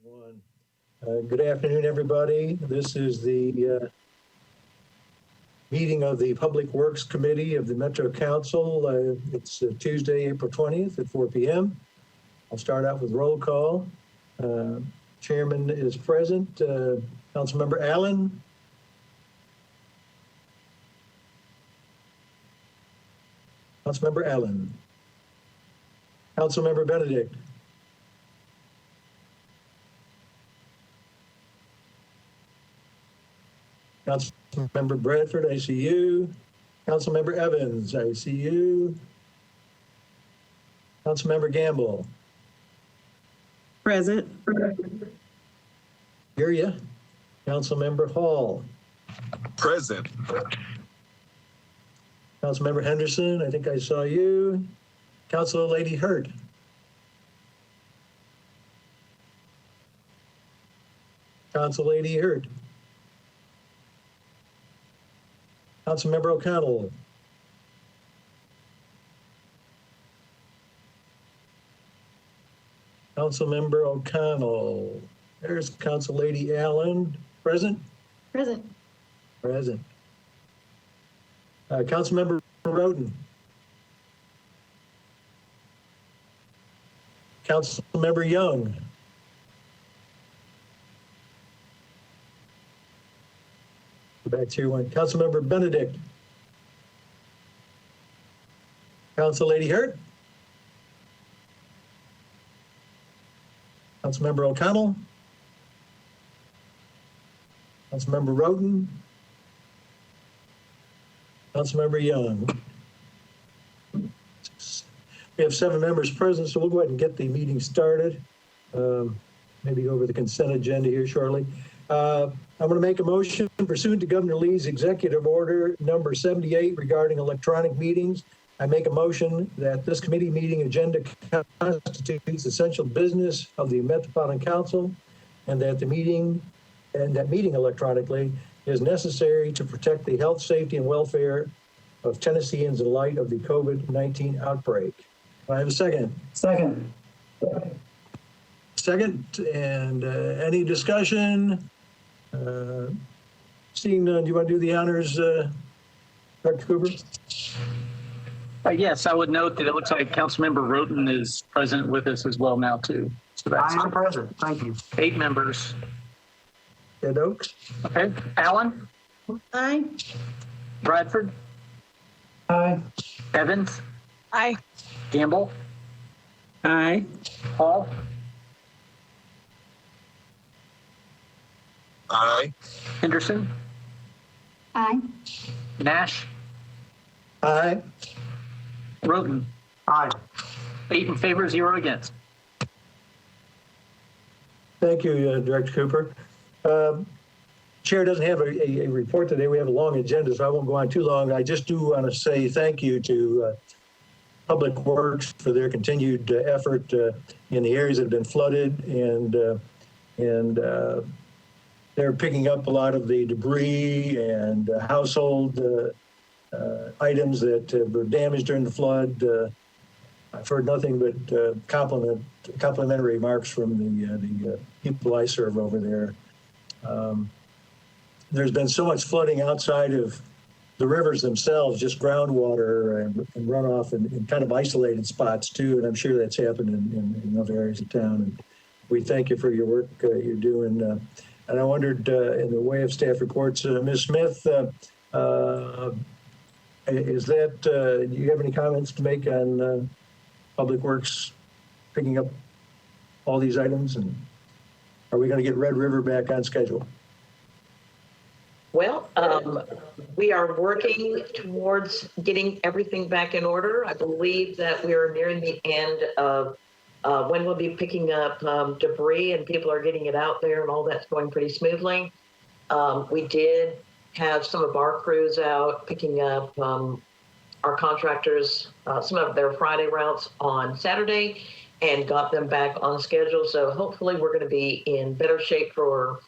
One. Good afternoon, everybody. This is the meeting of the Public Works Committee of the Metro Council. It's Tuesday, April 20th at 4 p.m. I'll start out with roll call. Chairman is present. Councilmember Allen. Councilmember Allen. Councilmember Benedict. Councilmember Bradford, I see you. Councilmember Evans, I see you. Councilmember Gamble. Present. Hear ya. Councilmember Hall. Present. Councilmember Henderson, I think I saw you. Councilor Lady Hurt. Council Lady Hurt. Councilmember O'Connell. Councilmember O'Connell. There's Council Lady Allen. Present? Present. Present. Councilmember Roden. Councilmember Young. Go back to your one. Councilmember Benedict. Council Lady Hurt. Councilmember O'Connell. Councilmember Roden. Councilmember Young. We have 7 members present, so we'll go ahead and get the meeting started. Maybe go over the consent agenda here shortly. I'm going to make a motion pursuant to Governor Lee's executive order number 78 regarding electronic meetings. I make a motion that this committee meeting agenda constitutes essential business of the Metropolitan Council, and that meeting electronically is necessary to protect the health, safety, and welfare of Tennesseans in light of the COVID-19 outbreak. I have a second. Second. Second, and any discussion? Seeing none, do you want to do the honors, Dr. Cooper? Yes, I would note that it looks like Councilmember Roden is present with us as well now, too. So that's I am present. Thank you. 8 members. Ed Oaks? Okay. Allen? Aye. Bradford? Aye. Evans? Aye. Gamble? Aye. Hall? Aye. Henderson? Aye. Nash? Aye. Roden? Aye. 8 in favor, 0 against. Thank you, Director Cooper. Chair doesn't have a report today. We have a long agenda, so I won't go on too long. I just do want to say thank you to Public Works for their continued effort in the areas that have been flooded, and they're picking up a lot of the debris and household items that were damaged during the flood. I've heard nothing but complimentary remarks from the people I serve over there. There's been so much flooding outside of the rivers themselves, just groundwater and runoff in kind of isolated spots too, and I'm sure that's happened in other areas of town. And we thank you for your work you're doing. And I wondered, in the way of staff reports, Ms. Smith, is that, do you have any comments to make on Public Works picking up all these items? And are we going to get Red River back on schedule? Well, we are working towards getting everything back in order. I believe that we are nearing the end of when we'll be picking up debris, and people are getting it out there, and all that's going pretty smoothly. We did have some of our crews out picking up our contractors, some of their Friday routes on Saturday, and got them back on schedule. So hopefully we're going to be in better shape for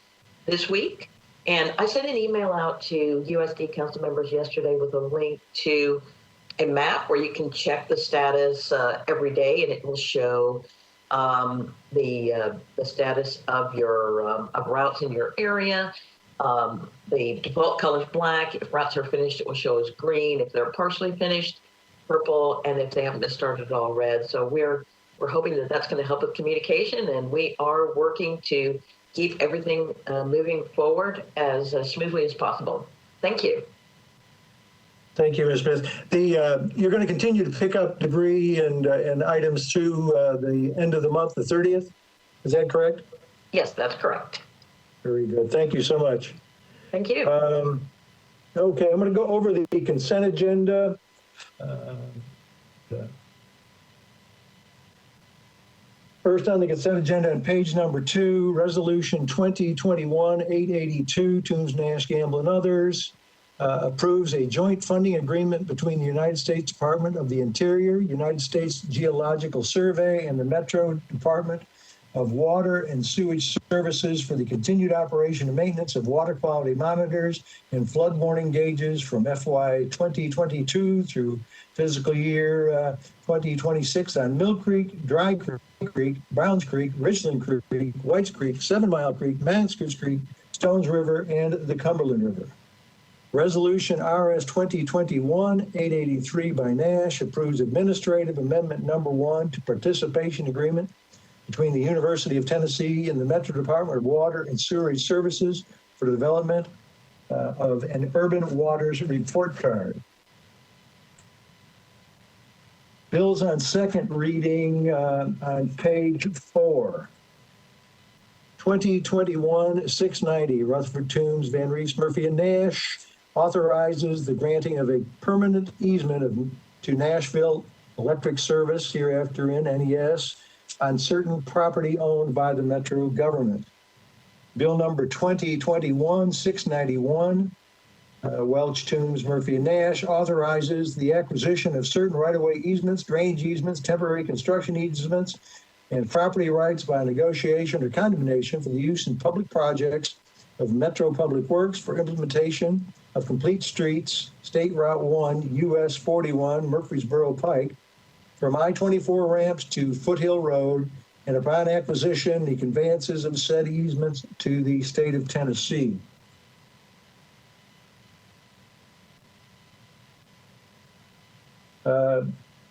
this week. And I sent an email out to USD council members yesterday with a link to a map where you can check the status every day, and it will show the status of your of routes in your area. The default color is black. If routes are finished, it will show as green. If they're partially finished, purple, and if they haven't been started, all red. So we're hoping that that's going to help with communication, and we are working to keep everything moving forward as smoothly as possible. Thank you. Thank you, Ms. Smith. You're going to continue to pick up debris and items through the end of the month, the 30th. Is that correct? Yes, that's correct. Very good. Thank you so much. Thank you. Okay, I'm going to go over the consent agenda. First on the consent agenda on page number 2, Resolution 2021-882, Toombs, Nash, Gamble, and others, approves a joint funding agreement between the United States Department of the Interior, United States Geological Survey, and the Metro Department of Water and Sewage Services for the continued operation and maintenance of water quality monitors and flood warning gauges from FY 2022 through fiscal year 2026 on Mill Creek, Dry Creek, Browns Creek, Richland Creek, Whites Creek, 7 Mile Creek, Manscus Creek, Stones River, and the Cumberland River. Resolution RS 2021-883 by Nash approves administrative amendment number 1 to participation agreement between the University of Tennessee and the Metro Department of Water and Sewerage Services for the development of an urban waters report card. Bills on second reading on page 4. 2021-690, Rutherford, Toombs, Van Rees, Murphy, and Nash authorizes the granting of a permanent easement to Nashville Electric Service, hereafter in NES, on certain property owned by the Metro government. Bill number 2021-691, Welch, Toombs, Murphy, and Nash authorizes the acquisition of certain right-of-way easements, drainage easements, temporary construction easements, and property rights by negotiation or condemnation for the use in public projects of Metro Public Works for implementation of complete streets, State Route 1, US 41, Murfreesboro Pike, from I-24 ramps to Foothill Road, and upon acquisition, the conveyances of said easements to the state of Tennessee.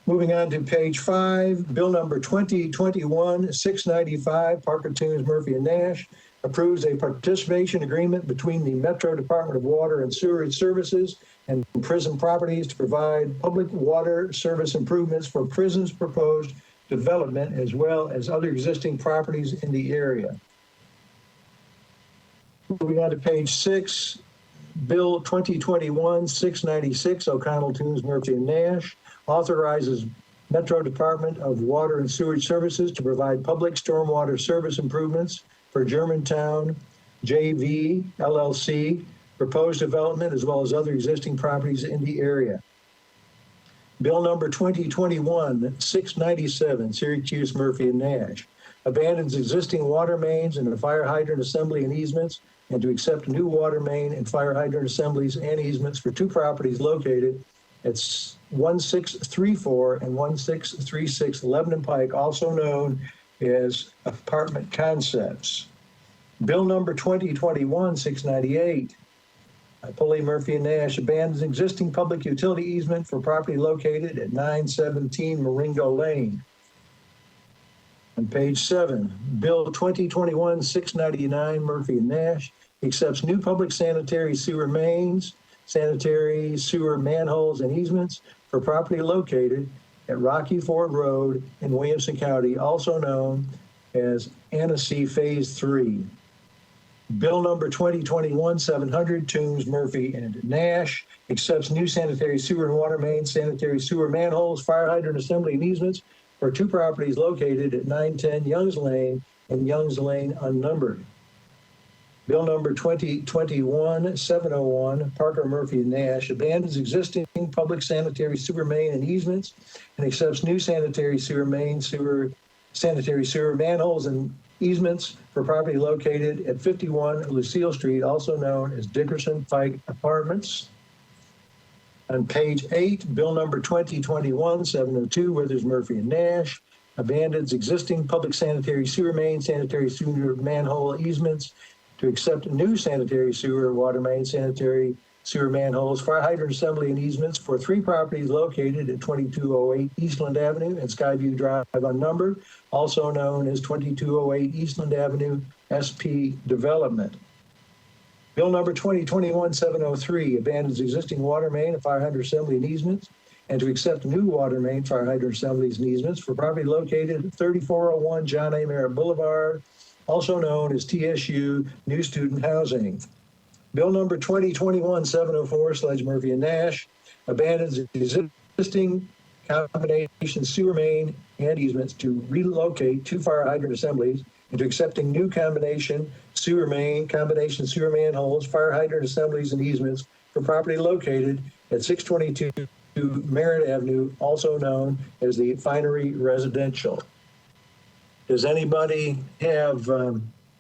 Moving on to page 5, bill number 2021-695, Parker, Toombs, Murphy, and Nash approves a participation agreement between the Metro Department of Water and Sewerage Services and prison properties to provide public water service improvements for prisons' proposed development, as well as other existing properties in the area. Moving on to page 6, bill 2021-696, O'Connell, Toombs, Murphy, and Nash authorizes Metro Department of Water and Sewage Services to provide public stormwater service improvements for Germantown JV LLC proposed development, as well as other existing properties in the area. Bill number 2021-697, Syracuse, Murphy, and Nash abandons existing water mains and the fire hydrant assembly and easements, and to accept new water main and fire hydrant assemblies and easements for 2 properties located at 1634 and 1636 Lebanon Pike, also known as Apartment Concepts. Bill number 2021-698, Pulley, Murphy, and Nash abandons existing public utility easement for property located at 917 Marengo Lane. On page 7, Bill 2021-699, Murphy and Nash accepts new public sanitary sewer mains, sanitary sewer manholes, and easements for property located at Rocky Ford Road in Williamson County, also known as Annecy Phase 3. Bill number 2021-700, Toombs, Murphy, and Nash accepts new sanitary sewer and water mains, sanitary sewer manholes, fire hydrant assembly, and easements for 2 properties located at 910 Youngs Lane and Youngs Lane unnumbered. Bill number 2021-701, Parker, Murphy, and Nash abandons existing public sanitary sewer main and easements and accepts new sanitary sewer main, sanitary sewer manholes, and easements for property located at 51 Lucille Street, also known as Dickerson Pike Apartments. On page 8, bill number 2021-702, Withers, Murphy, and Nash abandons existing public sanitary sewer main, sanitary sewer manhole easements to accept new sanitary sewer, water main, sanitary sewer manholes, fire hydrant assembly and easements for 3 properties located at 2208 Eastland Avenue and Skyview Drive unnumbered, also known as 2208 Eastland Avenue SP Development. Bill number 2021-703 abandons existing water main and fire hydrant assembly and easements and to accept new water main, fire hydrant assemblies and easements for property located at 3401 John A. Merritt Boulevard, also known as TSU New Student Housing. Bill number 2021-704, Sledge, Murphy, and Nash, abandons existing combination sewer main and easements to relocate 2 fire hydrant assemblies into accepting new combination sewer main, combination sewer manholes, fire hydrant assemblies, and easements for property located at 622 Merritt Avenue, also known as the Finery Residential. Does anybody have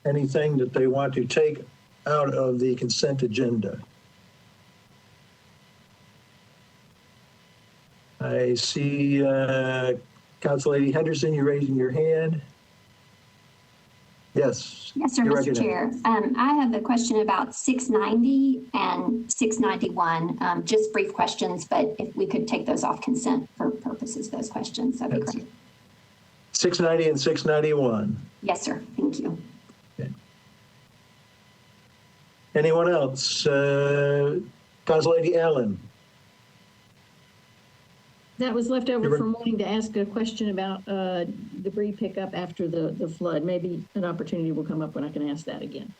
anything that they want to take out of the consent agenda? I see Council Lady Henderson, you're raising your hand. Yes. Yes, sir, you're Mr. recognized. Chair. I have a question about 690 and 691. Just brief questions, but if we could take those off consent for purposes, those questions, that'd be great. 690 and 691. Yes, sir. Thank you. Okay. Anyone else? Council Lady Allen. That was left over You're- from wanting to ask a question about debris pickup after the flood. Maybe an opportunity will come up when I can ask that again.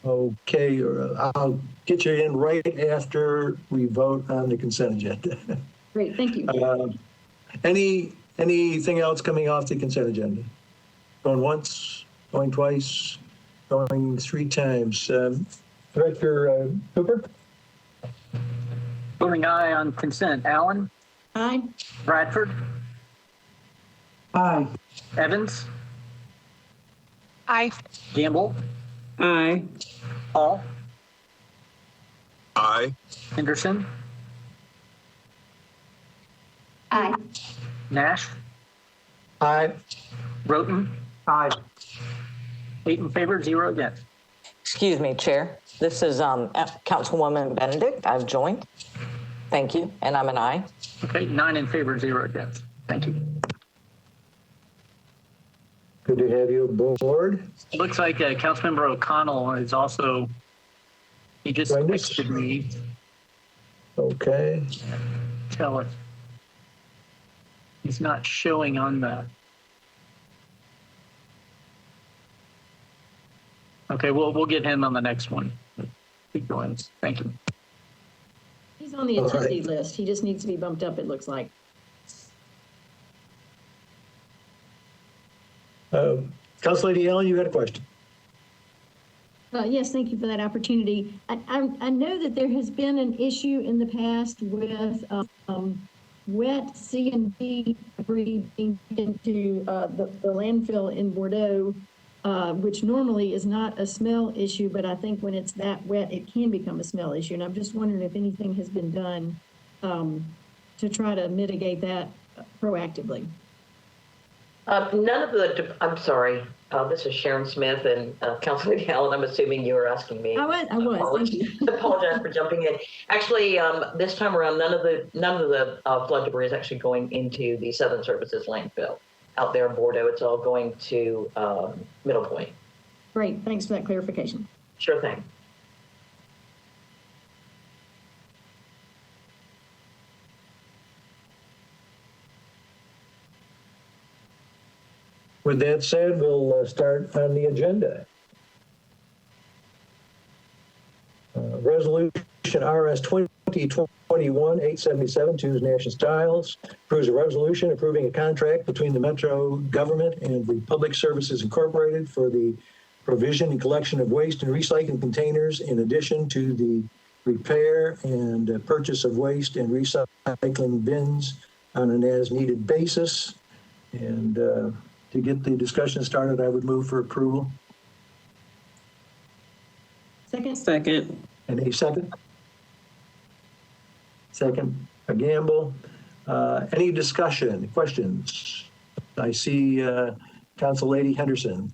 Okay, I'll get you in right after we vote on the consent agenda. Great, thank you. Anything else coming off the consent agenda? Going once, going twice, going 3 times. Director Cooper? Voting aye on consent. Allen, Aye. Bradford, Aye. Evans, Aye. Gamble, Aye. Hall, Aye. Henderson, Aye. Nash, Aye. Roten. Aye. 8 in favor, 0 against. Excuse me, Chair. This is Councilwoman Benedict. I've joined. Thank you, and I'm an aye. Okay, 9 in favor, 0 against. Thank you. Good to have you aboard. It looks like Councilmember O'Connell is also, he just Joined us. texted me, Okay. tell us. He's not showing on the. Okay, we'll get him on the next one. Keep going. Thank you. He's on the All right. attendee list. He just needs to be bumped up, it looks like. Council Lady Allen, you had a question. Yes, thank you for that opportunity. I know that there has been an issue in the past with wet C&D debris being into the landfill in Bordeaux, which normally is not a smell issue, but I think when it's that wet, it can become a smell issue. And I'm just wondering if anything has been done to try to mitigate that proactively. None of the, I'm sorry, this is Sharon Smith and Councilman Allen. I'm assuming you were asking me. I was, thank you. Apologize for jumping in. Actually, this time around, none of the flood debris is actually going into the Southern Services landfill out there in Bordeaux. It's all going to Middle Point. Great, thanks for that clarification. Sure thing. With that said, we'll start on the agenda. Resolution RS 2021-877, Tunes Nash and Styles, approves a resolution approving a contract between the Metro government and the Public Services Incorporated for the provision and collection of waste and recycling containers, in addition to the repair and purchase of waste and recycling bins on an as-needed basis. And to get the discussion started, I would move for approval. Second. And a second? Second, a Gamble. Any discussion, questions? I see Council Lady Henderson.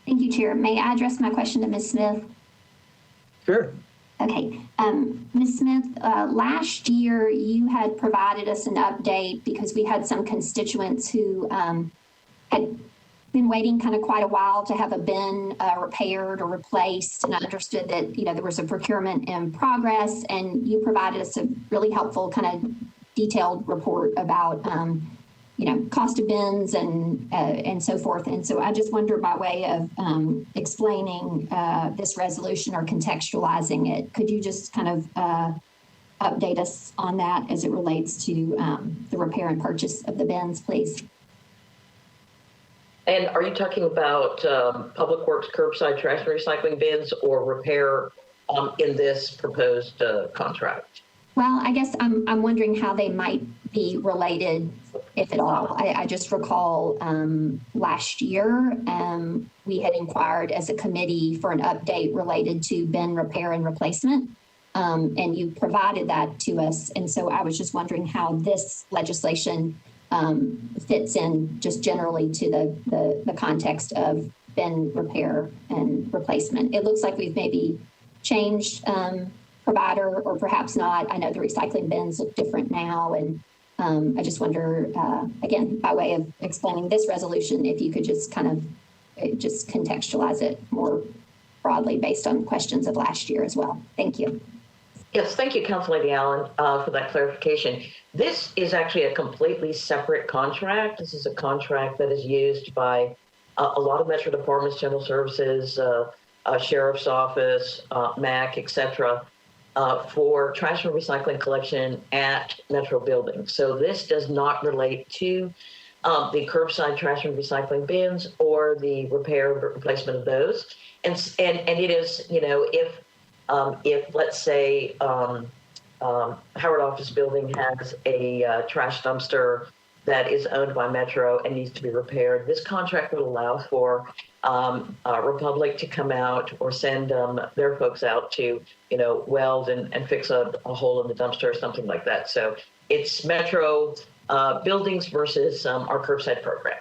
Thank you, Chair. May I address my question to Ms. Smith? Sure. Okay. Ms. Smith, last year you had provided us an update because we had some constituents who had been waiting kind of quite a while to have a bin repaired or replaced. And I understood that, there was a procurement in progress, and you provided us a really helpful kind of detailed report about, cost of bins and so forth. And so I just wonder, by way of explaining this resolution or contextualizing it, could you just kind of update us on that as it relates to the repair and purchase of the bins, please? And are you talking about Public Works curbside trash and recycling bins or repair in this proposed contract? Well, I guess I'm wondering how they might be related, if at all. I just recall last year we had inquired as a committee for an update related to bin repair and replacement, and you provided that to us. And so I was just wondering how this legislation fits in just generally to the context of bin repair and replacement. It looks like we've maybe changed provider, or perhaps not. I know the recycling bins look different now, and I just wonder, again, by way of explaining this resolution, if you could just kind of just contextualize it more broadly based on questions of last year as well. Thank you. Yes, thank you, Council Lady Allen, for that clarification. This is actually a completely separate contract. This is a contract that is used by a lot of Metro departments, general services, sheriff's office, MAC, et cetera, for trash and recycling collection at Metro buildings. So this does not relate to the curbside trash and recycling bins or the repair or replacement of those. And it is, if let's say Howard Office Building has a trash dumpster that is owned by Metro and needs to be repaired, this contract would allow for Republic to come out or send their folks out to, weld and fix a hole in the dumpster or something like that. So it's Metro buildings versus our curbside program.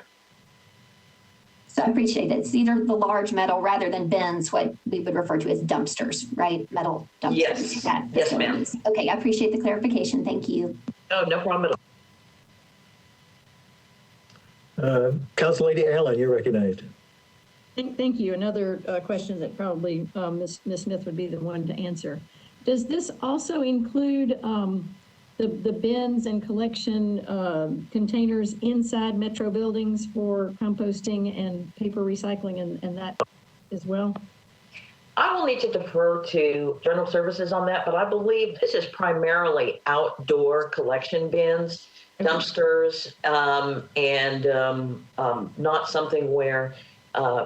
So I appreciate it. It's either the large metal rather than bins, what we would refer to as dumpsters, right? Metal dumpsters. Yes. Yes, ma'am. Okay, I appreciate the clarification. Thank you. Oh, no problem at all. Council Lady Allen, you're recognized. Thank you. Another question that probably Ms. Smith would be the one to answer. Does this also include the bins and collection containers inside Metro buildings for composting and paper recycling and that as well? I will need to defer to general services on that, but I believe this is primarily outdoor collection bins, dumpsters, and not something where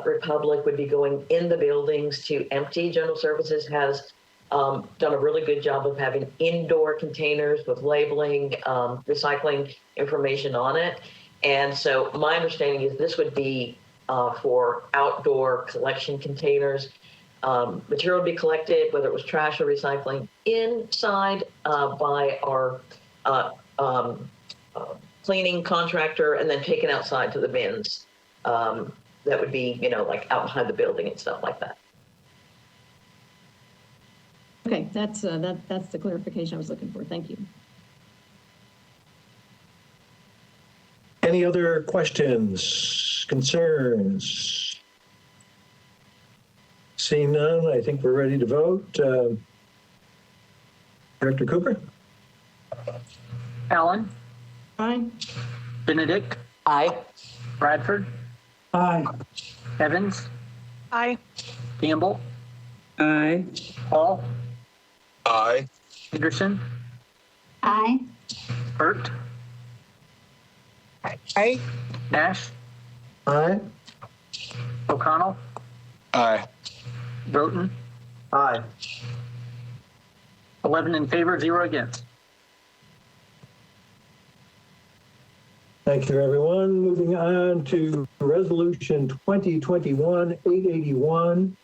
Republic would be going in the buildings to empty. General services has done a really good job of having indoor containers with labeling, recycling information on it. And so my understanding is this would be for outdoor collection containers. Material would be collected, whether it was trash or recycling, inside by our cleaning contractor, and then taken outside to the bins. That would be, like out behind the building and stuff like that. Okay, that's the clarification I was looking for. Thank you. Any other questions, concerns? Seeing none, I think we're ready to vote. Director Cooper? Allen, Aye. Benedict, Aye. Bradford, Aye. Evans, Aye. Campbell, Aye. Hall, Aye. Henderson, Aye. Burt, Aye. Nash, Aye. O'Connell, Aye. Broughton, Aye. 11 in favor, 0 against. Thank you, everyone. Moving on to Resolution 2021-881,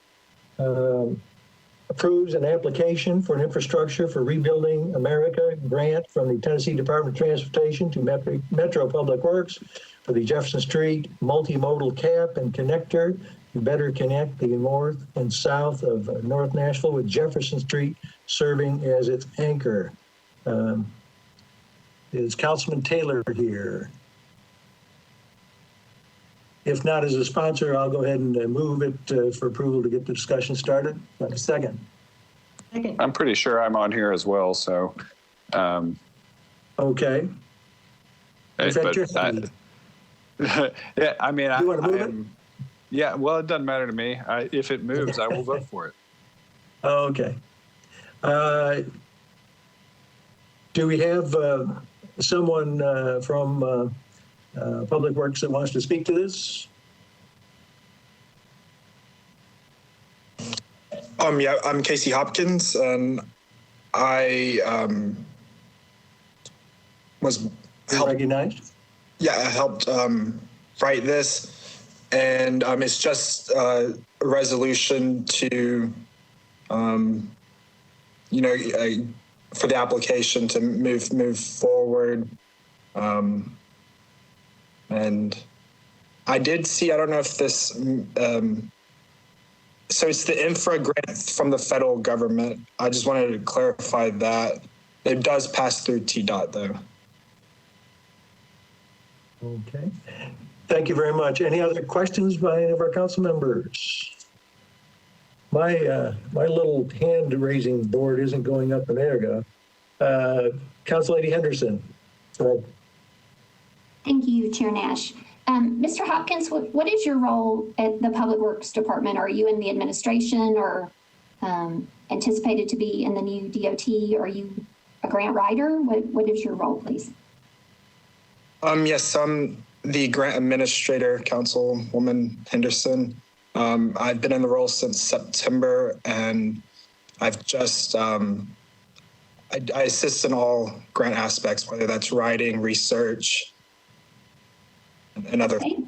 approves an application for an infrastructure for rebuilding America grant from the Tennessee Department of Transportation to Metro Public Works for the Jefferson Street multimodal cap and connector to better connect the north and south of North Nashville with Jefferson Street serving as its anchor. Is Councilman Taylor here? If not, as a sponsor, I'll go ahead and move it for approval to get the discussion started. Like a second. Second. I'm pretty sure I'm on here as well, so. Okay. Is that your hand? Yeah, I mean, You want to move it? Yeah, well, it doesn't matter to me. If it moves, I will vote for it. Okay. Do we have someone from Public Works that wants to speak to this? Yeah, I'm Casey Hopkins, and I was Recognized? I helped write this, and it's just a resolution to, for the application to move forward. And I did see, I don't know if this, so it's the infra grant from the federal government. I just wanted to clarify that. It does pass through TDOT though. Okay. Thank you very much. Any other questions by any of our council members? My little hand raising board isn't going up, and there you go. Council Lady Henderson. Thank you, Chair Nash. Mr. Hopkins, what is your role at the Public Works Department? Are you in the administration or anticipated to be in the new DOT? Are you a grant writer? What is your role, please? Yes, I'm the grant administrator, Councilwoman Henderson. I've been in the role since September, and I've just, I assist in all grant aspects, whether that's writing, research, and other. Okay.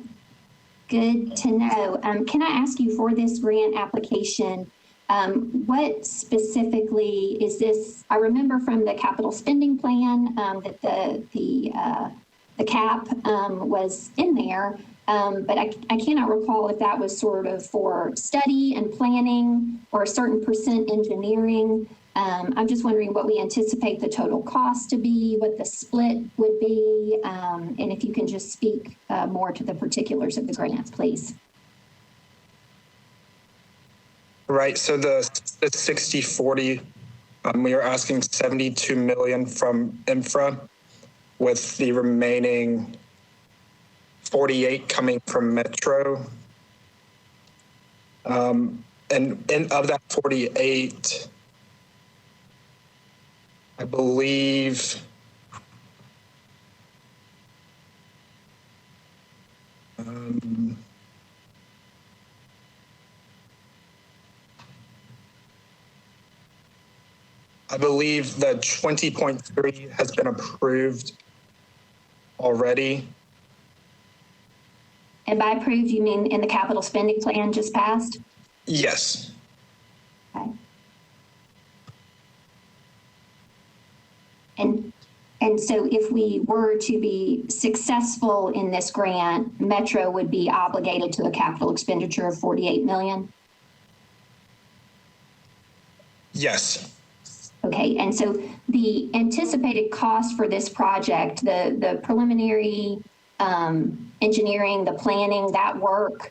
Good to know. Can I ask you, for this grant application, what specifically is this? I remember from the capital spending plan that the cap was in there, but I cannot recall if that was sort of for study and planning or a certain percent engineering. I'm just wondering what we anticipate the total cost to be, what the split would be, and if you can just speak more to the particulars of the grant, please. Right, so the 60-40, we are asking 72 million from infra, with the remaining 48 coming from Metro. And of that 48, I believe the 20.3 has been approved already. And by approved, you mean in the capital spending plan just passed? Yes. Okay. And so if we were to be successful in this grant, Metro would be obligated to a capital expenditure of 48 million? Yes. Okay, and so the anticipated cost for this project, the preliminary engineering, the planning, that work,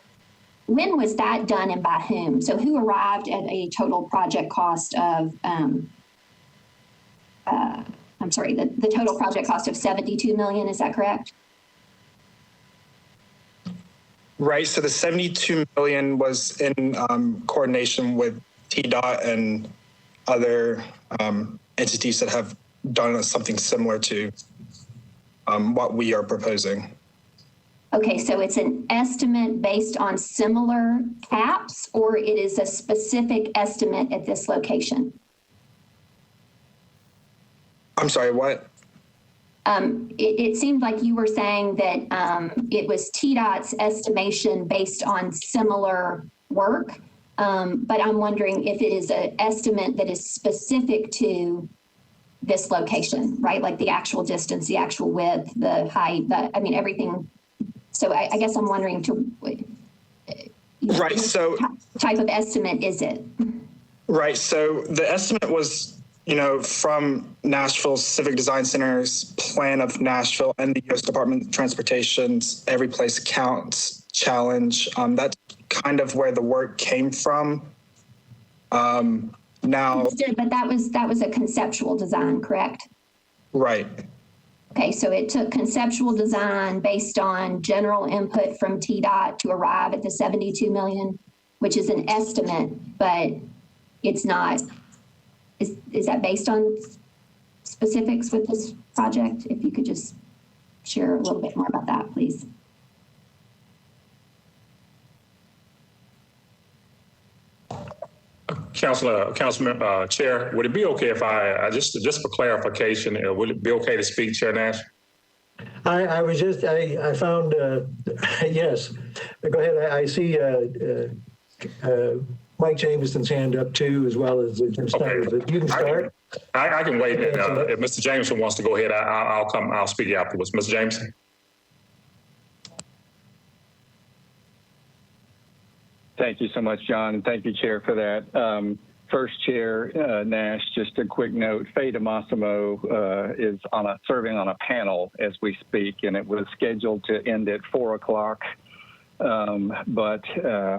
when was that done and by whom? So who arrived at a total project cost of, the total project cost of 72 million, is that correct? Right, so the 72 million was in coordination with TDOT and other entities that have done something similar to what we are proposing. Okay, so it's an estimate based on similar caps, or it is a specific estimate at this location? I'm sorry, what? It seemed like you were saying that it was TDOT's estimation based on similar work. But I'm wondering if it is an estimate that is specific to this location, right? Like the actual distance, the actual width, the height, everything. So I guess I'm wondering Right. So what type of estimate is it? right. So the estimate was, from Nashville's Civic Design Center's Plan of Nashville and the U.S. Department of Transportation's Every Place Counts challenge. That's kind of where the work came from. Now, Understood, but that was a conceptual design, correct? right. Okay, so it took conceptual design based on general input from TDOT to arrive at the 72 million, which is an estimate, but it's not. Is that based on specifics with this project? If you could just share a little bit more about that, please. Councilman Chair, would it be okay if I just for clarification, would it be okay to speak, Chair Nash? I found, yes, go ahead. I see Mike Jameson's hand up too, as well as Jim Snyder's. You can start. I can wait. If Mr. Jameson wants to go ahead, I'll speak afterwards. Mr. Jameson. Thank you so much, John, and thank you, Chair, for that. First, Chair Nash, just a quick note, Faye DeMassimo is serving on a panel as we speak, and it was scheduled to end at 4 o'clock, but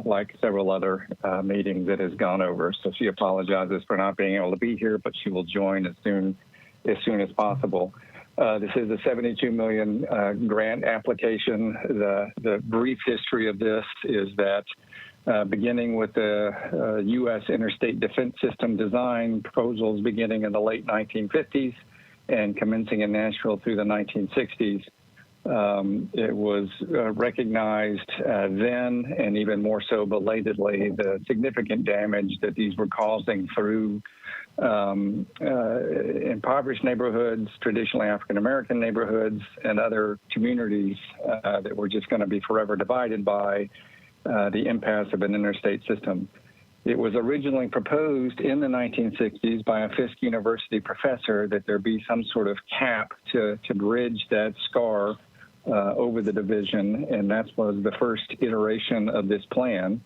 like several other meetings, it has gone over. So she apologizes for not being able to be here, but she will join as soon as possible. This is a $72 million grant application. The brief history of this is that beginning with the U.S. Interstate Defense System design proposals beginning in the late 1950s and commencing in Nashville through the 1960s. It was recognized then, and even more so belatedly, the significant damage that these were causing through impoverished neighborhoods, traditionally African-American neighborhoods, and other communities that were just going to be forever divided by the impasse of an interstate system. It was originally proposed in the 1960s by a Fisk University professor that there be some sort of cap to bridge that scar over the division, and that was the first iteration of this plan.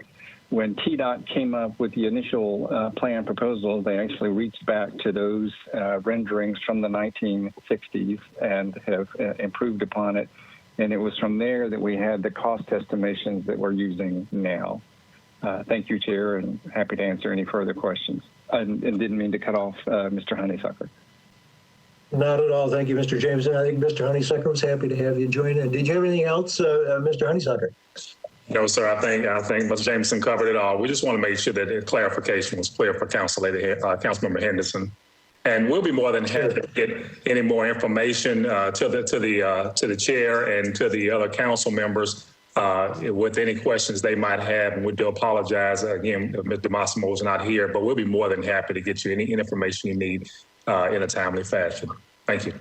When TDOT came up with the initial plan proposal, they actually reached back to those renderings from the 1960s and have improved upon it. And it was from there that we had the cost estimations that we're using now. Thank you, Chair, and happy to answer any further questions. And didn't mean to cut off Mr. Honeysucker. Not at all. Thank you, Mr. Jameson. I think Mr. Honeysucker was happy to have you join in. Did you have anything else, Mr. Honeysucker? No, sir. I think Mr. Jameson covered it all. We just want to make sure that the clarification was clear for Councilmember Henderson. And we'll be more than happy to get any more information to the chair and to the other council members with any questions they might have. And we do apologize again if Mr. Massimo is not here, but we'll be more than happy to get you any information you need in a timely fashion. Thank you.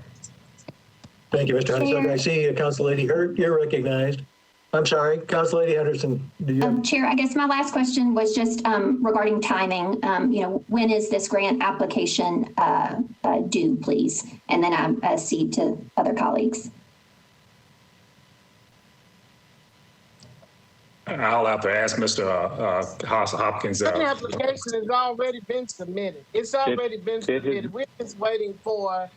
Thank you, Mr. Honeysucker. I see Council Lady Hurt. You're recognized. I'm sorry, Council Lady Henderson. Chair, I guess my last question was just regarding timing. When is this grant application due, please? And then I cede to other colleagues. I'll have to ask Mr. Hopkins. The application has already been submitted. It's already been submitted. We're just waiting for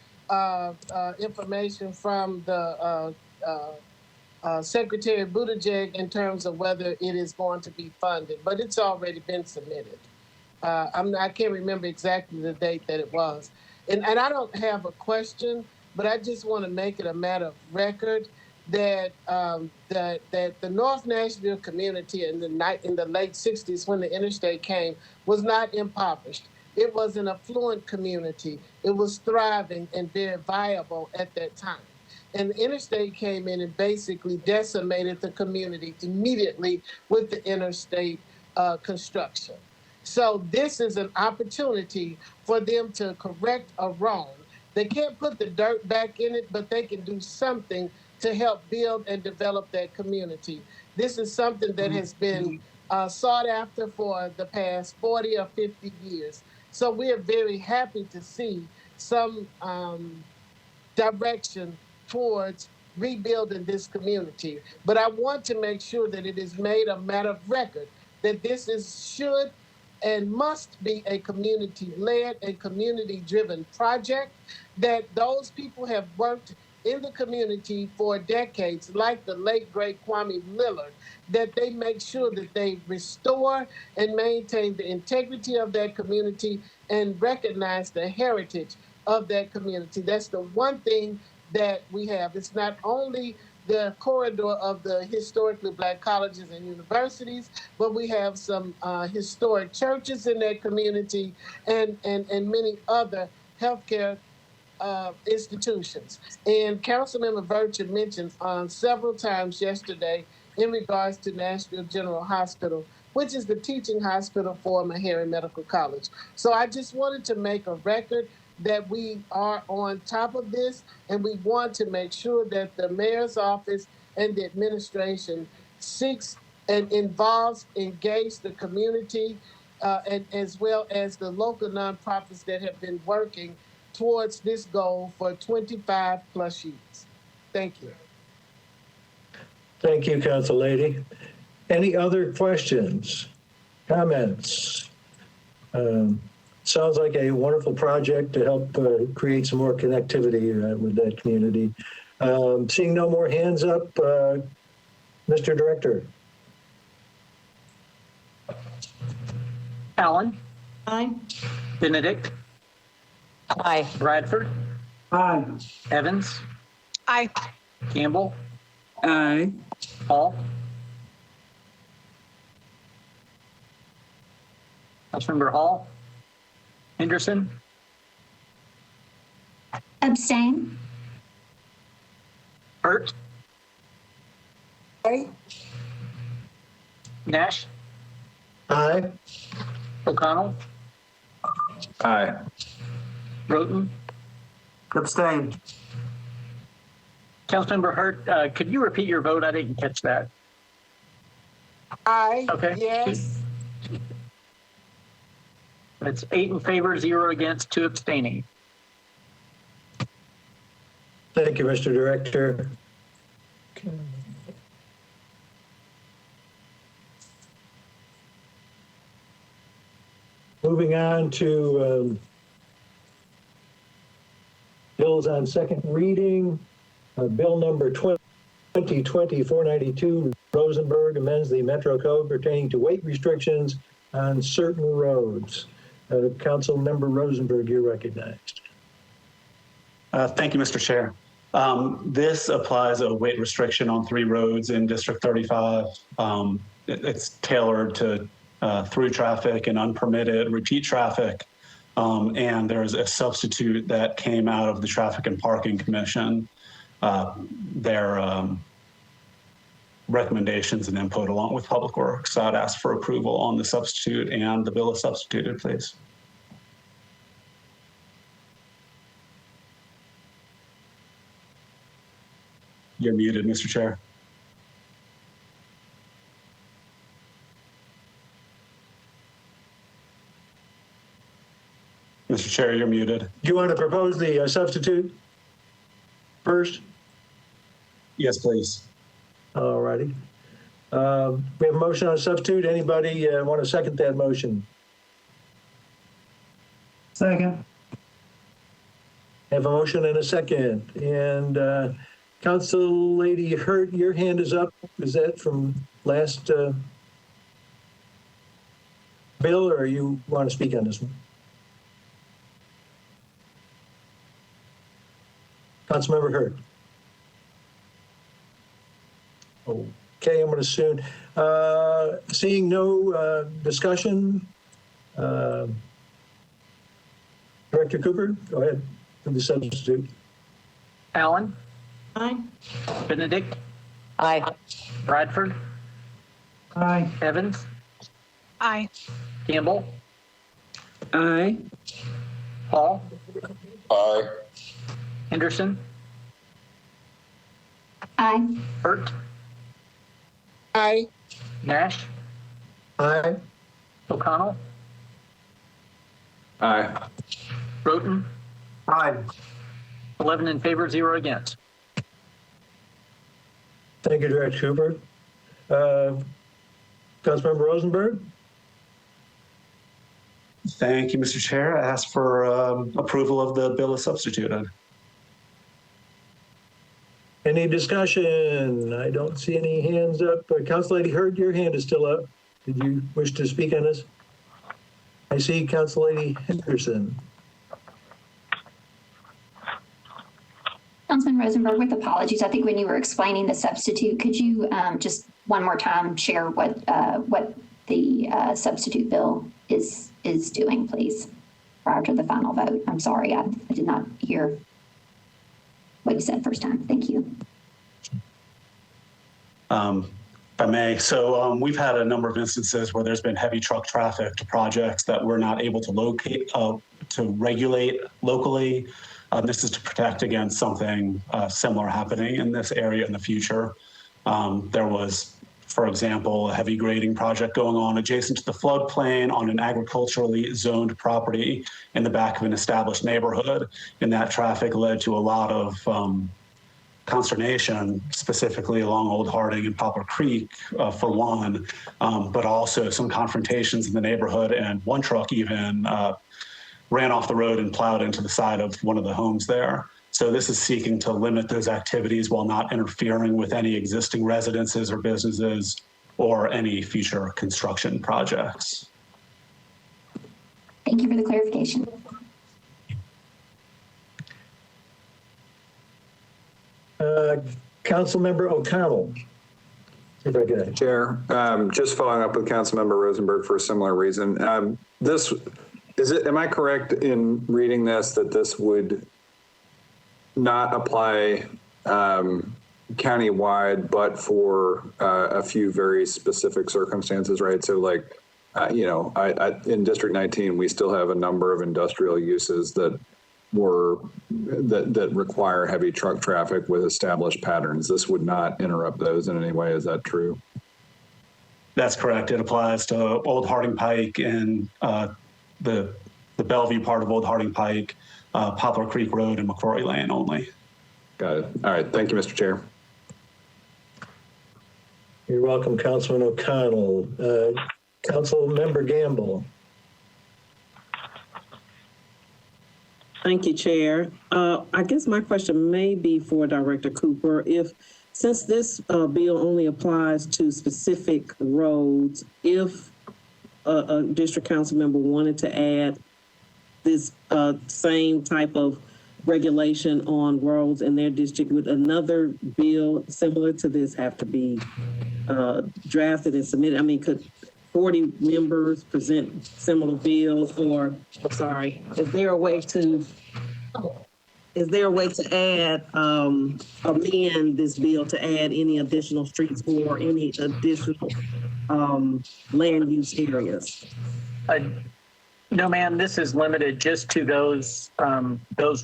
information from the Secretary Buttigieg in terms of whether it is going to be funded, but it's already been submitted. I can't remember exactly the date that it was. And I don't have a question, but I just want to make it a matter of record that that the North Nashville community in the late 60s when the interstate came was not impoverished. It was an affluent community. It was thriving and very viable at that time. And the interstate came in and basically decimated the community immediately with the interstate construction. So this is an opportunity for them to correct a wrong. They can't put the dirt back in it, but they can do something to help build and develop that community. This is something that has been sought after for the past 40 or 50 years. So we are very happy to see some direction towards rebuilding this community. But I want to make sure that it is made a matter of record that this should and must be a community-led and community-driven project, that those people have worked in the community for decades, like the late, great Kwame Lillard, that they make sure that they restore and maintain the integrity of that community and recognize the heritage of that community. That's the one thing that we have. It's not only the corridor of the historically Black colleges and universities, but we have some historic churches in that community and many other healthcare institutions. And Councilmember Virtue mentioned several times yesterday in regards to Nashville General Hospital, which is the teaching hospital for Meharry Medical College. So I just wanted to make a record that we are on top of this, and we want to make sure that the mayor's office and the administration seeks and engage the community, and as well as the local nonprofits that have been working towards this goal for 25 plus years. Thank you. Thank you, Council Lady. Any other questions, comments? Sounds like a wonderful project to help create some more connectivity with that community. Seeing no more hands up, Mr. Director. Allen, Aye. Benedict, Aye. Bradford, Aye. Evans, Aye. Campbell, Aye. Hall. Councilmember Hall, Henderson, Abstain? Hurt, Aye. Nash, Aye. O'Connell, Aye. Roten. Abstain. Councilmember Hurt, could you repeat your vote? I didn't catch that. Aye. Okay. Yes. It's 8 in favor, 0 against, 2 abstaining. Thank you, Mr. Director. Moving on to bills on second reading. Bill number 2020-492, Rosenberg amends the Metro Code pertaining to weight restrictions on certain roads. Council Member Rosenberg, you're recognized. Thank you, Mr. Chair. This applies a weight restriction on 3 roads in District 35. It's tailored to through traffic and unpermitted repeat traffic. And there's a substitute that came out of the Traffic and Parking Commission. Their recommendations and input along with Public Works. So I'd ask for approval on the substitute and the bill is substituted, please. You're muted, Mr. Chair. Mr. Chair, you're muted. Do you want to propose the substitute first? Yes, please. All righty. We have a motion on substitute. Anybody want to second that motion? Second. Have a motion and a second. And Council Lady Hurt, your hand is up. Is that from last bill, or you want to speak on this one? Councilmember Hurt. Okay, I'm going to assume. Seeing no discussion, Director Cooper, go ahead for the substitute. Allen, Aye. Benedict, Aye. Bradford, Aye. Evans, Aye. Campbell, Aye. Hall, Aye. Henderson, Aye. Hurt, Aye. Nash, Aye. O'Connell, Aye. Roten, Aye. 11 in favor, 0 against. Thank you, Director Cooper. Councilmember Rosenberg? Thank you, Mr. Chair. I ask for approval of the bill as substituted. Any discussion? I don't see any hands up. Council Lady Hurd, your hand is still up. Did you wish to speak on this? I see Council Lady Henderson. Councilman Rosenberg, with apologies, I think when you were explaining the substitute, could you just one more time share what the substitute bill is doing, please, prior to the final vote? I'm sorry, I did not hear what you said first time. Thank you. If I may, so we've had a number of instances where there's been heavy truck traffic to projects that we're not able to locate, to regulate locally. This is to protect against something similar happening in this area in the future. There was, for example, a heavy grading project going on adjacent to the floodplain on an agriculturally zoned property in the back of an established neighborhood. And that traffic led to a lot of consternation, specifically along Old Harding and Poplar Creek, for one, but also some confrontations in the neighborhood. And one truck even ran off the road and plowed into the side of one of the homes there. So this is seeking to limit those activities while not interfering with any existing residences or businesses or any future construction projects. Thank you for the clarification. Councilmember O'Connell. If I could. Chair, just following up with Councilmember Rosenberg for a similar reason. Am I correct in reading this that this would not apply countywide, but for a few very specific circumstances, right? So like, in District 19, we still have a number of industrial uses that require heavy truck traffic with established patterns. This would not interrupt those in any way. Is that true? That's correct. It applies to Old Harding Pike and the Bellevue part of Old Harding Pike, Poplar Creek Road, and McCrory Lane only. Got it. All right. Thank you, Mr. Chair. You're welcome, Councilman O'Connell. Councilmember Gamble. Thank you, Chair. I guess my question may be for Director Cooper. Since this bill only applies to specific roads, if a district council member wanted to add this same type of regulation on roads in their district, would another bill similar to this have to be drafted and submitted? I mean, could 40 members present similar bills, or is there a way to add, amend this bill to add any additional streets or any additional land use areas? No, ma'am, this is limited just to those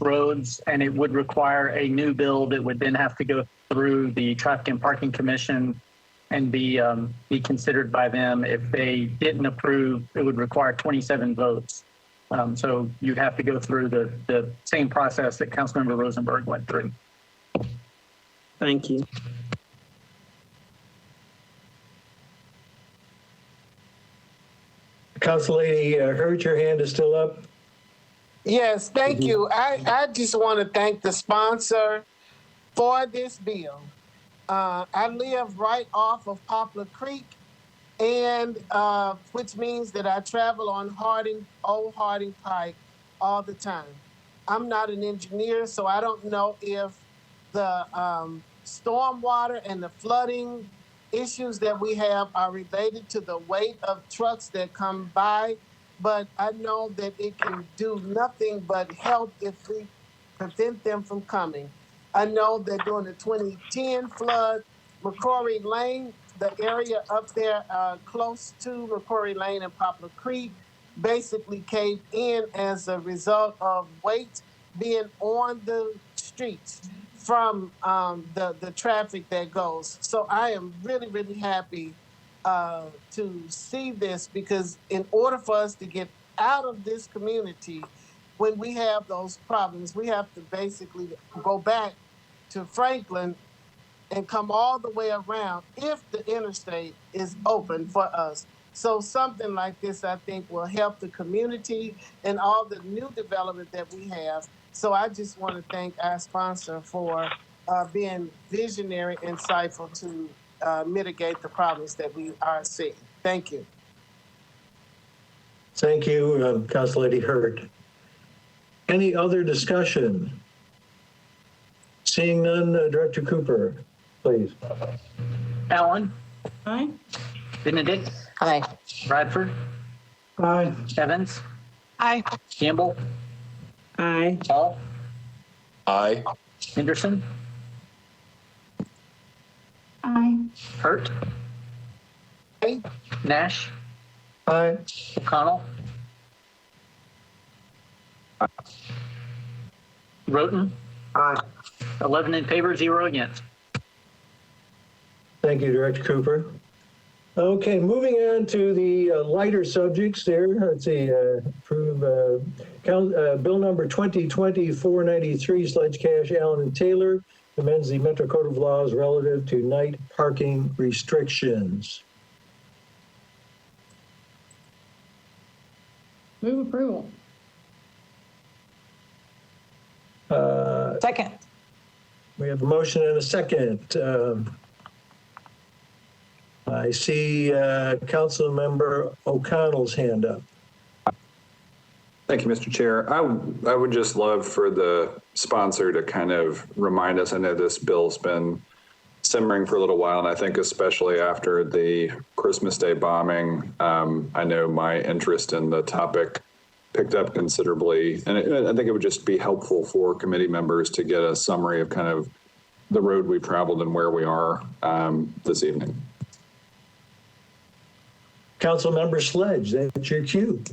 roads, and it would require a new bill that would then have to go through the Traffic and Parking Commission and be considered by them. If they didn't approve, it would require 27 votes. So you'd have to go through the same process that Councilmember Rosenberg went through. Thank you. Council Lady Hurd, your hand is still up. Yes, thank you. I just want to thank the sponsor for this bill. I live right off of Poplar Creek, and which means that I travel on Old Harding Pike all the time. I'm not an engineer, so I don't know if the stormwater and the flooding issues that we have are related to the weight of trucks that come by, but I know that it can do nothing but help if we prevent them from coming. I know that during the 2010 flood, McCrory Lane, the area up there close to McCrory Lane and Poplar Creek, basically caved in as a result of weight being on the streets from the traffic that goes. So I am really, really happy to see this, because in order for us to get out of this community, when we have those problems, we have to basically go back to Franklin and come all the way around if the interstate is open for us. So something like this, I think, will help the community and all the new development that we have. So I just want to thank our sponsor for being visionary, insightful to mitigate the problems that we are seeing. Thank you. Thank you, Council Lady Hurd. Any other discussion? Seeing none, Director Cooper, please. Allen, Aye. Benedict, Aye. Bradford, Aye. Evans, Aye. Campbell, Aye. Hall, Aye. Henderson, Aye. Hurt, Aye. Nash, Aye. O'Connell, Roten, Aye. 11 in favor, 0 against. Thank you, Director Cooper. Okay, moving on to the lighter subjects there. Let's see, approve bill number 2020-493, Sledge Cash, Allen and Taylor, amends the Metro Code of Laws relative to night parking restrictions. Move approval. Second. We have a motion and a second. I see Councilmember O'Connell's hand up. Thank you, Mr. Chair. I would just love for the sponsor to kind of remind us. I know this bill's been simmering for a little while, and I think especially after the Christmas Day bombing, I know my interest in the topic picked up considerably. And I think it would just be helpful for committee members to get a summary of kind of the road we've traveled and where we are this evening. Councilmember Sledge, that's your cue.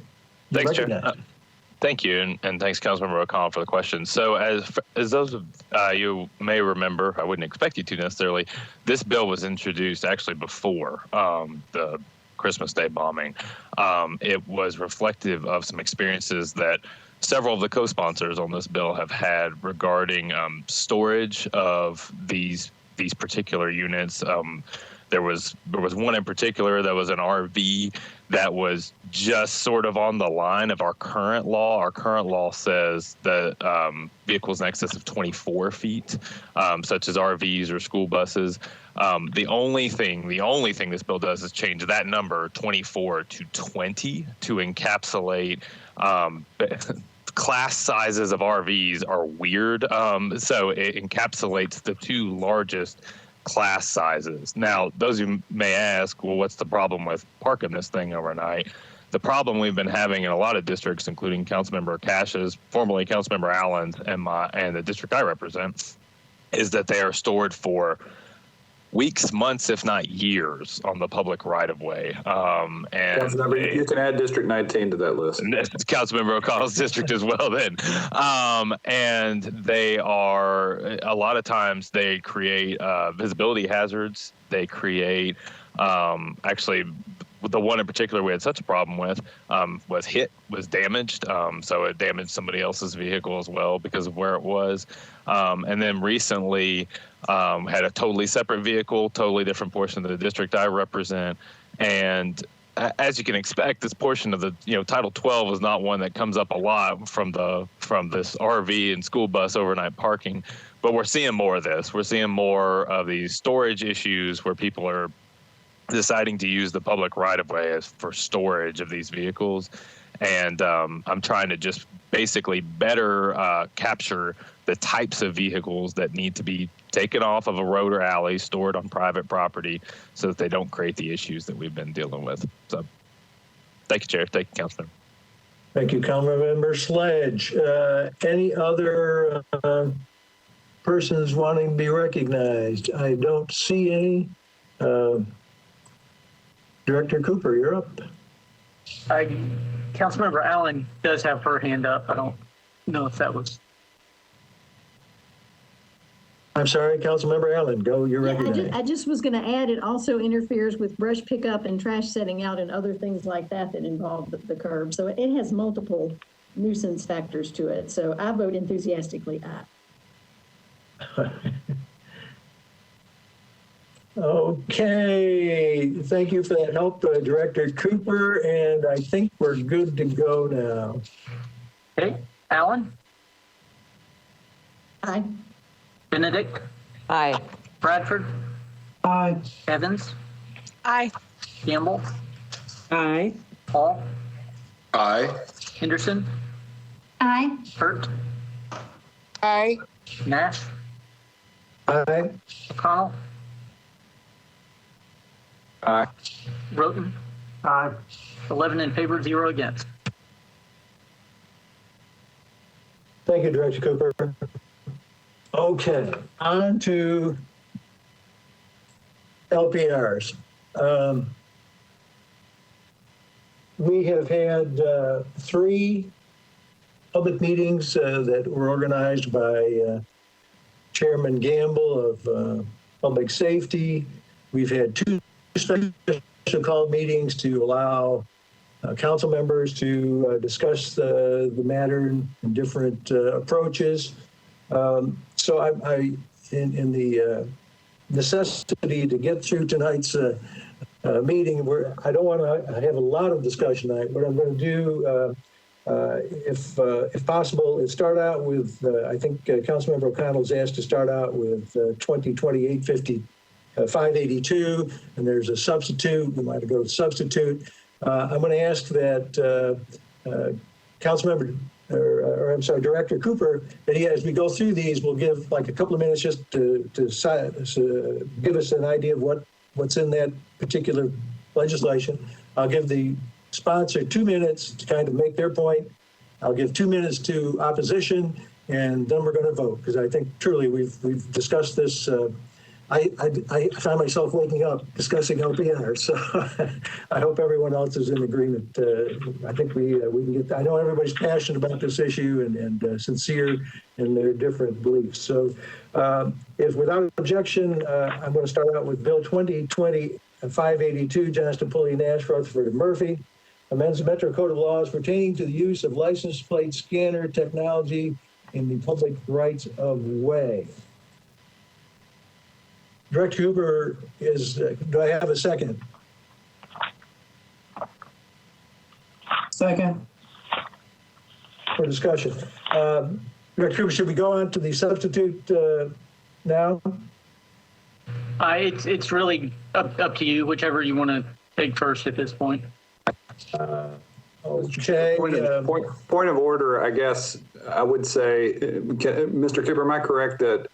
Thanks, Chair. Thank you, and thanks, Councilmember O'Connell, for the question. So as those of you may remember, I wouldn't expect you to necessarily, this bill was introduced actually before the Christmas Day bombing. It was reflective of some experiences that several of the co-sponsors on this bill have had regarding storage of these particular units. There was one in particular that was an RV that was just sort of on the line of our current law. Our current law says that vehicles in excess of 24 feet, such as RVs or school buses. The only thing this bill does is change that number 24 to 20 to encapsulate class sizes of RVs are weird. So it encapsulates the two largest class sizes. Now, those who may ask, well, what's the problem with parking this thing overnight? The problem we've been having in a lot of districts, including Councilmember Cash's, formerly Councilmember Allen's, and the district I represent, is that they are stored for weeks, months, if not years, on the public right-of-way. You can add District 19 to that list. Councilmember O'Connell's district as well then. And they are, a lot of times they create visibility hazards. They create, actually, the one in particular we had such a problem with was damaged. So it damaged somebody else's vehicle as well because of where it was. And then recently had a totally separate vehicle, totally different portion of the district I represent. And as you can expect, this portion of the, Title 12 is not one that comes up a lot from this RV and school bus overnight parking. But we're seeing more of this. We're seeing more of these storage issues where people are deciding to use the public right-of-way for storage of these vehicles. And I'm trying to just basically better capture the types of vehicles that need to be taken off of a road or alley, stored on private property, so that they don't create the issues that we've been dealing with. So thank you, Chair. Thank you, Councilman. Thank you, Councilmember Sledge. Any other persons wanting to be recognized? I don't see any. Director Cooper, you're up. Councilmember Allen does have her hand up. I don't know if that was. I'm sorry, Councilmember Allen, go, you're recognized. I just was going to add, it also interferes with brush pickup and trash setting out and other things like that that involve the curb. So it has multiple nuisance factors to it. So I vote enthusiastically aye. Okay, thank you for that help, Director Cooper, and I think we're good to go now. Okay, Allen, Aye. Benedict, Aye. Bradford, Aye. Evans, Aye. Campbell, Aye. Hall, Aye. Henderson, Aye. Hurt, Aye. Nash, Aye. McConnell, Aye. Roten, Aye. 11 in favor, 0 against. Thank you, Director Cooper. Okay, on to LPRs. We have had 3 public meetings that were organized by Chairman Gamble of Public Safety. We've had 2 special call meetings to allow council members to discuss the matter in different approaches. So I in the necessity to get through tonight's meeting, where I don't want to have a lot of discussion tonight. What I'm going to do, if possible, is start out with, I think Councilmember O'Connell's asked to start out with 582, and there's a substitute. We might go with substitute. I'm going to ask that Councilmember, or I'm sorry, Director Cooper, that as we go through these, we'll give like a couple of minutes just to give us an idea of what's in that particular legislation. I'll give the sponsor 2 minutes to kind of make their point. I'll give 2 minutes to opposition, and then we're going to vote, because I think truly we've discussed this. I found myself waking up discussing LPR, so I hope everyone else is in agreement. I think we can get. I know everybody's passionate about this issue and sincere in their different beliefs. So, if without objection, I'm going to start out with Bill 2020-582, Johnston, Pulley, Nash, Rutherford, and Murphy, amends the Metro Code of Laws pertaining to the use of license plate scanner technology in the public rights of way. Director Cooper do I have a second? Second. For discussion. Director Cooper, should we go on to the substitute now? It's really up to you, whichever you want to take first at this point. Okay. Point of order, I guess I would say, Mr. Cooper, am I correct that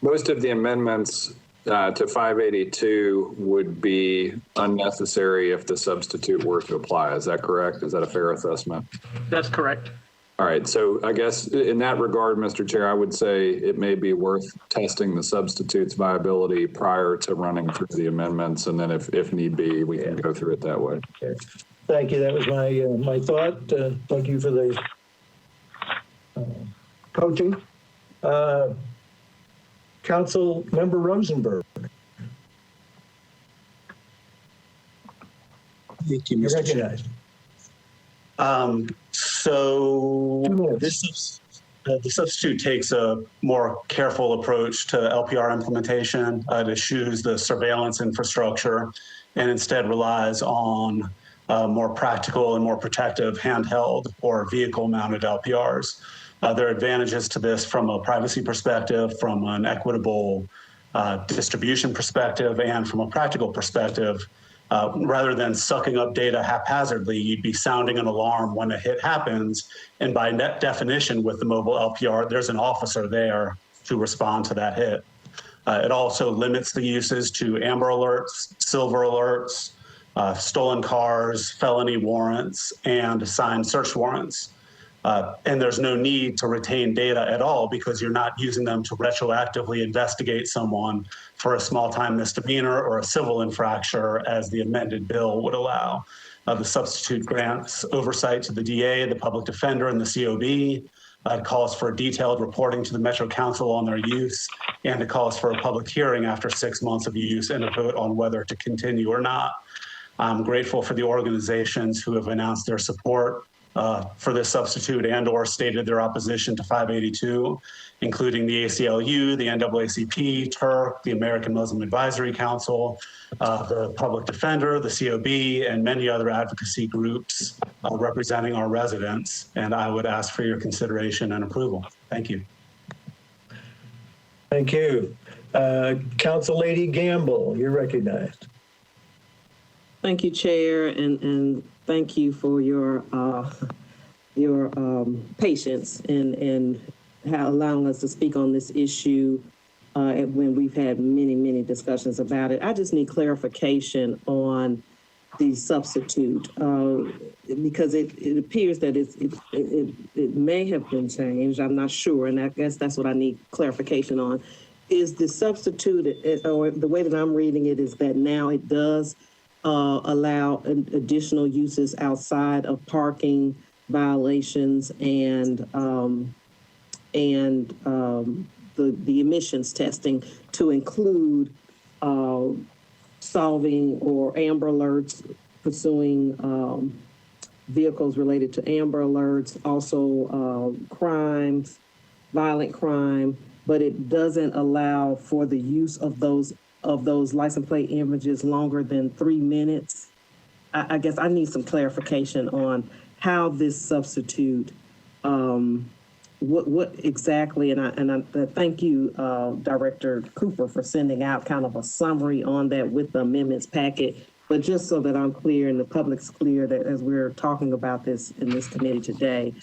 most of the amendments to 582 would be unnecessary if the substitute were to apply? Is that correct? Is that a fair assessment? That's correct. All right. So I guess in that regard, Mr. Chair, I would say it may be worth testing the substitute's viability prior to running through the amendments. And then if need be, we can go through it that way. Okay. Thank you. That was my thought. Thank you for the coaching. Council Member Rosenberg. Thank you, You're Mr. recognized. So the substitute takes a more careful approach to LPR implementation. It eschews the surveillance infrastructure and instead relies on more practical and more protective handheld or vehicle-mounted LPRs. There are advantages to this from a privacy perspective, from an equitable distribution perspective, and from a practical perspective. Rather than sucking up data haphazardly, you'd be sounding an alarm when a hit happens. And by net definition, with the mobile LPR, there's an officer there to respond to that hit. It also limits the uses to Amber Alerts, Silver Alerts, stolen cars, felony warrants, and signed search warrants. And there's no need to retain data at all because you're not using them to retroactively investigate someone for a small-time misdemeanor or a civil infraction, as the amended bill would allow. The substitute grants oversight to the DA, the public defender, and the COB. It calls for detailed reporting to the Metro Council on their use, and it calls for a public hearing after 6 months of use and a vote on whether to continue or not. I'm grateful for the organizations who have announced their support for this substitute and/or stated their opposition to 582, including the ACLU, the NAACP, TURC, the American Muslim Advisory Council, the Public Defender, the COB, and many other advocacy groups representing our residents. And I would ask for your consideration and approval. Thank you. Thank you. Council Lady Gamble, you're recognized. Thank you, Chair, and thank you for your patience and allowing us to speak on this issue when we've had many discussions about it. I just need clarification on the substitute because it appears that it may have been changed. I'm not sure, and I guess that's what I need clarification on. Is the substitute, or the way that I'm reading it, is that now it does allow additional uses outside of parking violations and the emissions testing to include solving or Amber Alerts, pursuing vehicles related to Amber Alerts, also crimes, violent crime, but it doesn't allow for the use of those license plate images longer than 3 minutes. I guess I need some clarification on how this substitute, what exactly, and I thank you, Director Cooper, for sending out kind of a summary on that with the amendments packet. But just so that I'm clear and the public's clear that as we're talking about this in this committee today,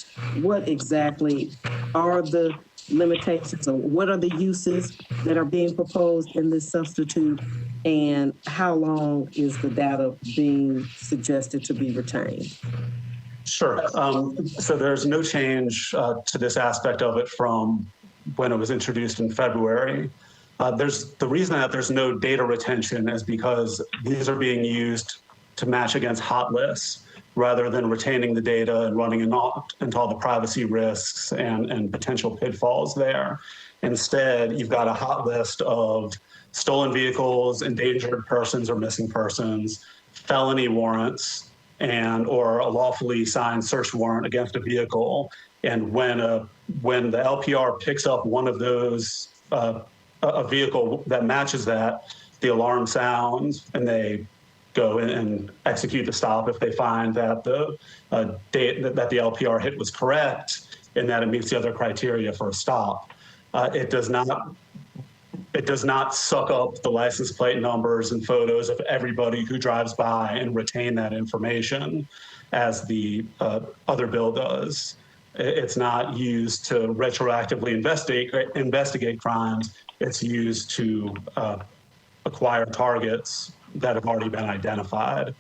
what exactly are the limitations, or what are the uses that are being proposed in this substitute, and how long is the data being suggested to be retained? Sure. So there's no change to this aspect of it from when it was introduced in February. The reason that there's no data retention is because these are being used to match against hot lists rather than retaining the data and running into all the privacy risks and potential pitfalls there. Instead, you've got a hot list of stolen vehicles, endangered persons or missing persons, felony warrants, or a lawfully signed search warrant against a vehicle. And when the LPR picks up one of those, a vehicle that matches that, the alarm sounds and they go in and execute the stop if they find that the LPR hit was correct and that it meets the other criteria for a stop. It does not suck up the license plate numbers and photos of everybody who drives by and retain that information as the other bill does. It's not used to retroactively investigate crimes. It's used to acquire targets that have already been identified.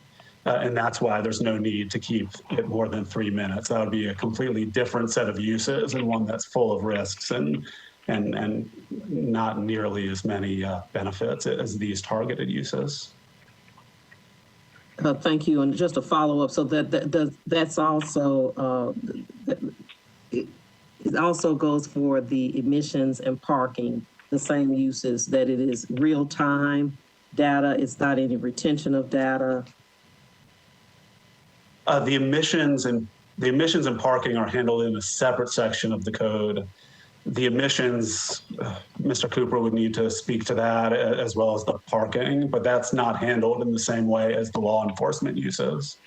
And that's why there's no need to keep it more than 3 minutes. That would be a completely different set of uses and one that's full of risks and not nearly as many benefits as these targeted uses. Thank you. And just a follow up, so that's also, it also goes for the emissions and parking, the same uses, that it is real time data, it's not any retention of data. The emissions and parking are handled in a separate section of the code. The emissions, Mr. Cooper would need to speak to that, as well as the parking, but that's not handled in the same way as the law enforcement uses.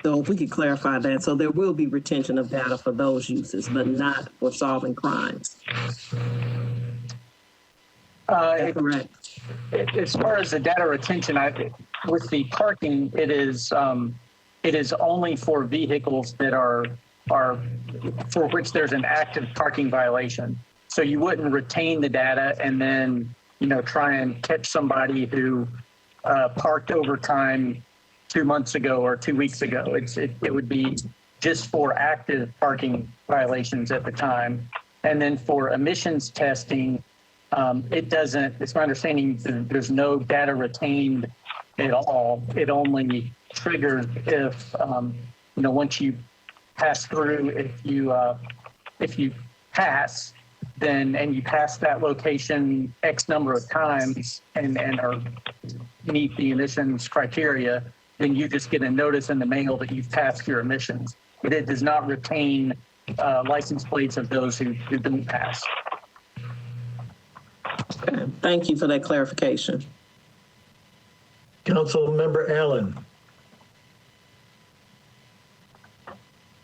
So if we could clarify that, so there will be retention of data for those uses, but not for solving crimes. Correct. As far as the data retention, with the parking, it is only for vehicles that are for which there's an active parking violation. So you wouldn't retain the data and then try and catch somebody who parked over time 2 months ago or 2 weeks ago. It would be just for active parking violations at the time. And then for emissions testing, it's my understanding that there's no data retained at all. It only triggers if, once you pass through. If you pass, then and you pass that location X number of times and are meet the emissions criteria, then you just get a notice in the mail that you've passed your emissions. But it does not retain license plates of those who didn't pass. Thank you for that clarification. Councilmember Allen.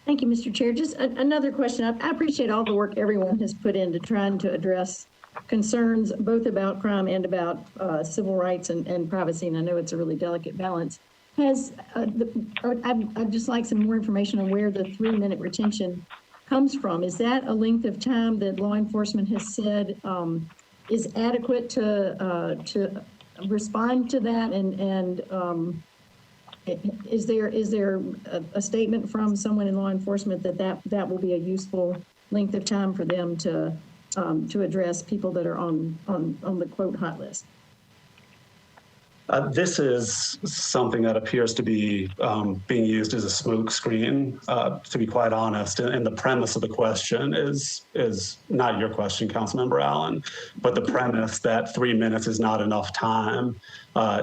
Thank you, Mr. Chair. Just another question. I appreciate all the work everyone has put into trying to address concerns both about crime and about civil rights and privacy, and I know it's a really delicate balance. I'd just like some more information on where the 3-minute retention comes from. Is that a length of time that law enforcement has said is adequate to respond to that? And is there a statement from someone in law enforcement that will be a useful length of time for them to address people that are on the quote hot list? This is something that appears to be being used as a smoke screen, to be quite honest. And the premise of the question is not your question, Councilmember Allen, but the premise that 3 minutes is not enough time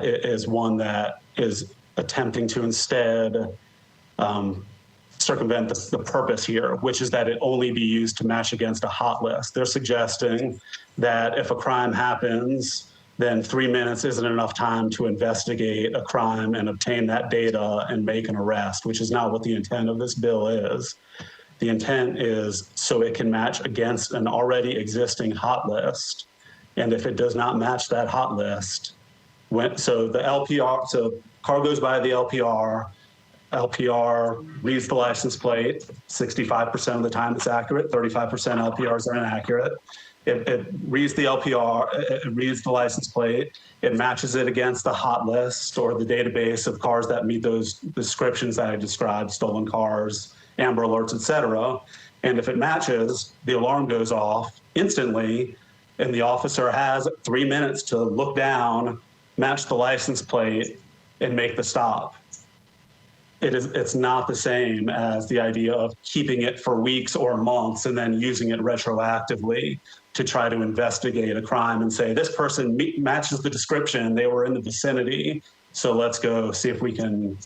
is one that is attempting to instead circumvent the purpose here, which is that it only be used to match against a hot list. They're suggesting that if a crime happens, then 3 minutes isn't enough time to investigate a crime and obtain that data and make an arrest, which is not what the intent of this bill is. The intent is so it can match against an already existing hot list. And if it does not match that hot list, so the LPR, so car goes by the LPR reads the license plate, 65% of the time it's accurate, 35% LPRs are inaccurate. It reads the LPR, it reads the license plate, it matches it against the hot list or the database of cars that meet those descriptions that I described, stolen cars, Amber Alerts, et cetera. And if it matches, the alarm goes off instantly, and the officer has 3 minutes to look down, match the license plate, and make the stop. It's not the same as the idea of keeping it for weeks or months and then using it retroactively to try to investigate a crime and say, this person matches the description, they were in the vicinity, so let's go see if we can,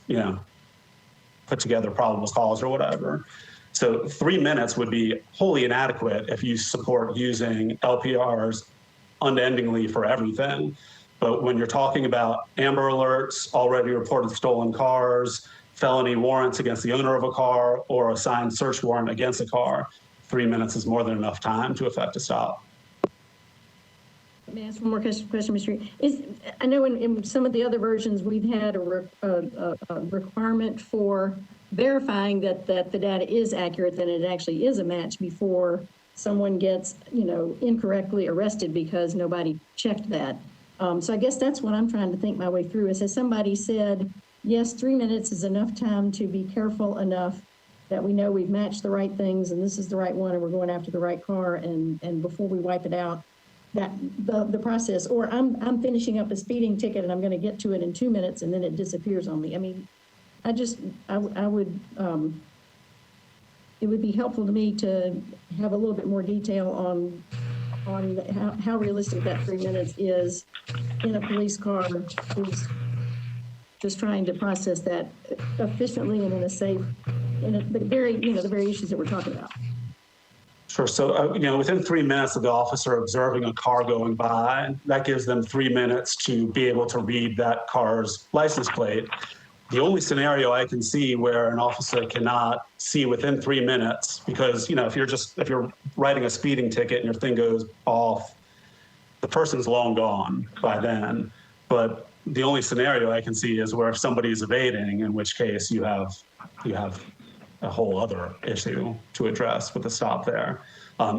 put together probable cause or whatever. So 3 minutes would be wholly inadequate if you support using LPRs unendingly for everything. But when you're talking about Amber Alerts, already reported stolen cars, felony warrants against the owner of a car, or a signed search warrant against a car, 3 minutes is more than enough time to effect a stop. May I ask one more question, Mr. Reed? I know in some of the other versions we've had a requirement for verifying that the data is accurate, that it actually is a match before someone gets, incorrectly arrested because nobody checked that. So I guess that's what I'm trying to think my way through is, has somebody said, yes, 3 minutes is enough time to be careful enough that we know we've matched the right things and this is the right one and we're going after the right car, and before we wipe it out, that the process, or I'm finishing up a speeding ticket and I'm going to get to it in 2 minutes and then it disappears on me. I mean, I would, it would be helpful to me to have a little bit more detail on how realistic that 3 minutes is in a police car who's just trying to process that efficiently and in a safe, the very issues that we're talking about. Sure. So, within 3 minutes of the officer observing a car going by, that gives them 3 minutes to be able to read that car's license plate. The only scenario I can see where an officer cannot see within 3 minutes, because, if you're writing a speeding ticket and your thing goes off, the person's long gone by then. But the only scenario I can see is where if somebody is evading, in which case you have a whole other issue to address with the stop there.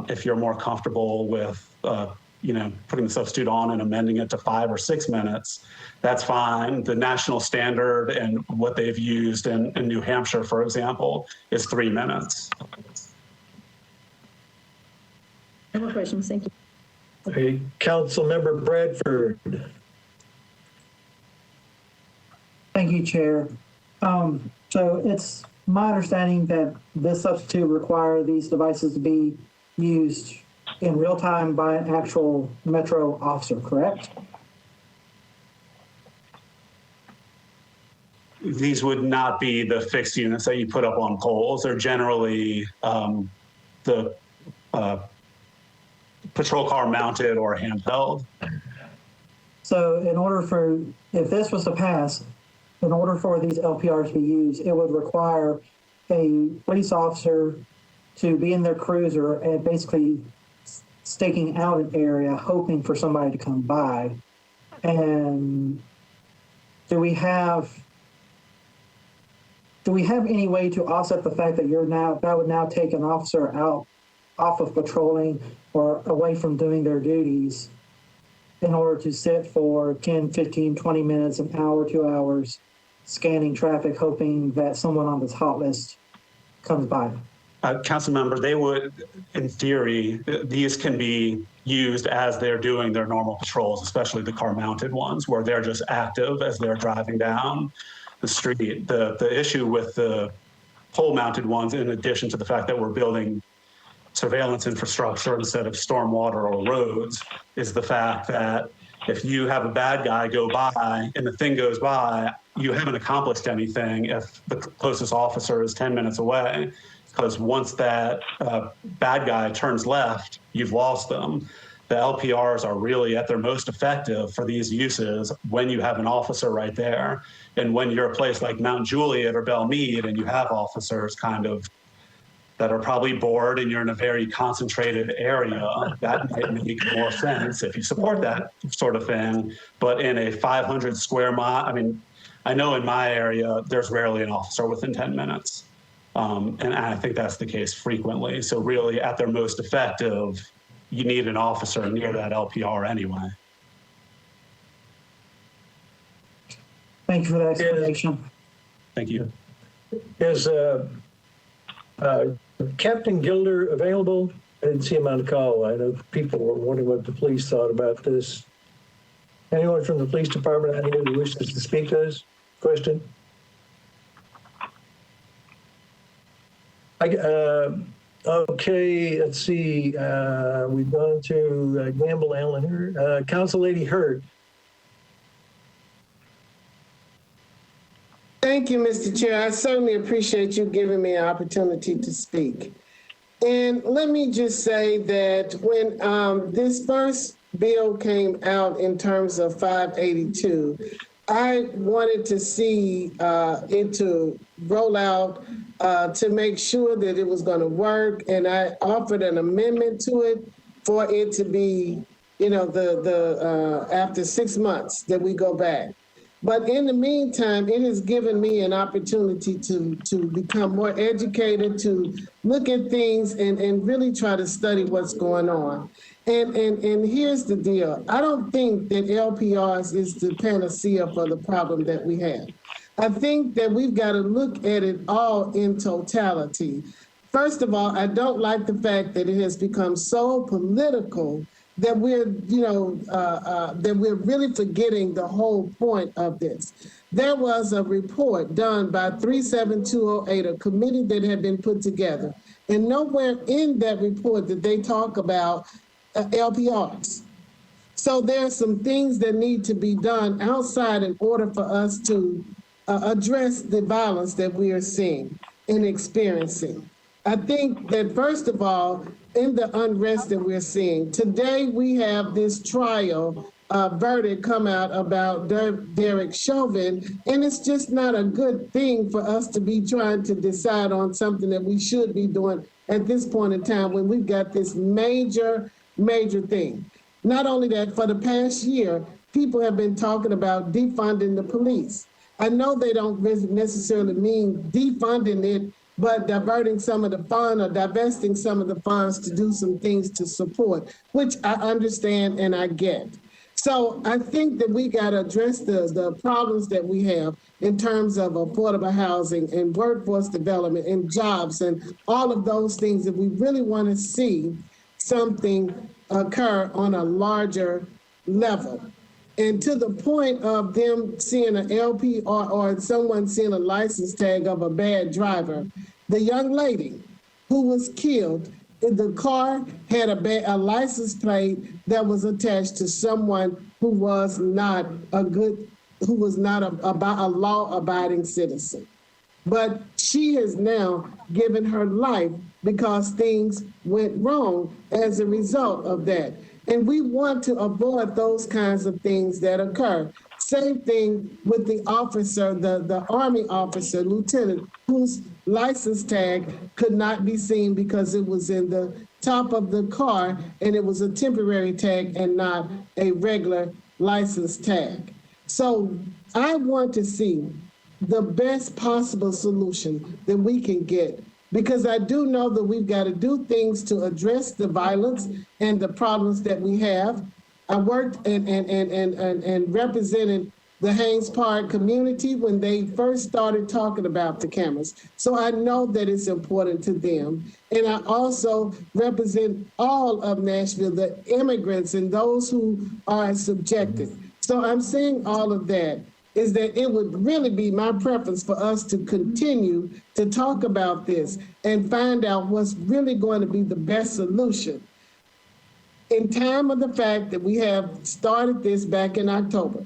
If you're more comfortable with, putting the substitute on and amending it to 5 or 6 minutes, that's fine. The national standard and what they've used in New Hampshire, for example, is 3 minutes. No more questions. Thank you. Okay, Councilmember Bradford. Thank you, Chair. So my understanding that this substitute require these devices to be used in real time by an actual Metro officer, correct? These would not be the fixed units that you put up on poles. They're generally the patrol car mounted or handheld. So in order for, if this was to pass, in order for these LPRs to be used, it would require a police officer to be in their cruiser and basically staking out an area, hoping for somebody to come by. And do we have any way to offset the fact that that would now take an officer out off of patrolling or away from doing their duties in order to sit for 10, 15, 20 minutes, an hour, 2 hours, scanning traffic, hoping that someone on this hot list comes by? Council member, they would, in theory, these can be used as they're doing their normal patrols, especially the car-mounted ones, where they're just active as they're driving down the street. The issue with the pole-mounted ones, in addition to the fact that we're building surveillance infrastructure instead of stormwater or roads, is the fact that if you have a bad guy go by and the thing goes by, you haven't accomplished anything if the closest officer is 10 minutes away. Because once that bad guy turns left, you've lost them. The LPRs are really at their most effective for these uses when you have an officer right there. And when you're a place like Mount Juliet or Belmead and you have officers kind of that are probably bored and you're in a very concentrated area, that might make more sense if you support that sort of thing. But in a 500 square mile, I mean, I know in my area, there's rarely an officer within 10 minutes. And I think that's the case frequently. So really at their most effective, you need an officer near that LPR anyway. Thank you for that explanation. Thank you. Is Captain Gilder available? I didn't see him on the call. I know people were wondering what the police thought about this. Anyone from the police department out here who wishes to speak to this question? Okay, let's see. We've gone to Gamble, Allen, Council Lady Hurd. Thank you, Mr. Chair. I certainly appreciate you giving me an opportunity to speak. And let me just say that when this first bill came out in terms of 582, I wanted to see it to roll out to make sure that it was going to work. And I offered an amendment to it for it to be, after 6 months that we go back. But in the meantime, it has given me an opportunity to become more educated, to look at things and really try to study what's going on. And here's the deal. I don't think that LPRs is the panacea for the problem that we have. I think that we've got to look at it all in totality. First of all, I don't like the fact that it has become so political that we're really forgetting the whole point of this. There was a report done by 37208, a committee that had been put together, and nowhere in that report did they talk about LPRs. So there are some things that need to be done outside in order for us to address the violence that we are seeing and experiencing. I think that first of all, in the unrest that we're seeing. Today, we have this trial verdict come out about Derek Chauvin, and it's just not a good thing for us to be trying to decide on something that we should be doing at this point in time when we've got this major thing. Not only that, for the past year, people have been talking about defunding the police. I know they don't necessarily mean defunding it, but diverting some of the fund or divesting some of the funds to do some things to support, which I understand and I get. So I think that we got to address the problems that we have in terms of affordable housing and workforce development and jobs and all of those things if we really want to see something occur on a larger level. And to the point of them seeing an LP or someone seeing a license tag of a bad driver, the young lady who was killed, the car had a license plate that was attached to someone who was not a law-abiding citizen. But she has now given her life because things went wrong as a result of that. And we want to avoid those kinds of things that occur. Same thing with the officer, the Army officer, lieutenant, whose license tag could not be seen because it was in the top of the car and it was a temporary tag and not a regular license tag. So I want to see the best possible solution that we can get, because I do know that we've got to do things to address the violence and the problems that we have. I worked and represented the Haynes Park community when they first started talking about the cameras. So I know that it's important to them. And I also represent all of Nashville, the immigrants and those who are subjected. So I'm saying all of that is that it would really be my preference for us to continue to talk about this and find out what's really going to be the best solution. In time of the fact that we have started this back in October,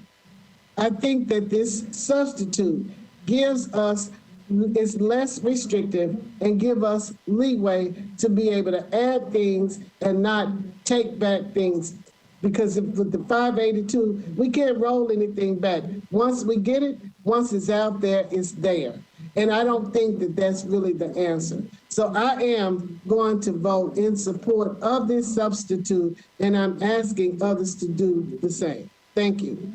I think that this substitute gives us, is less restrictive and give us leeway to be able to add things and not take back things. Because with the 582, we can't roll anything back. Once we get it, once it's out there, it's there. And I don't think that that's really the answer. So I am going to vote in support of this substitute, and I'm asking others to do the same. Thank you.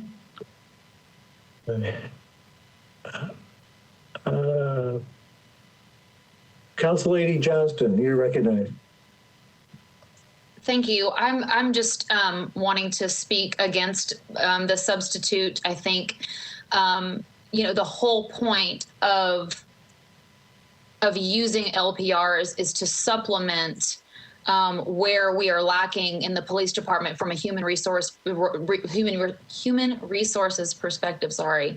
Council Lady Johnston, you're recognized. Thank you. I'm just wanting to speak against the substitute. I think, the whole point of using LPRs is to supplement where we are lacking in the police department from a human resources perspective. Sorry.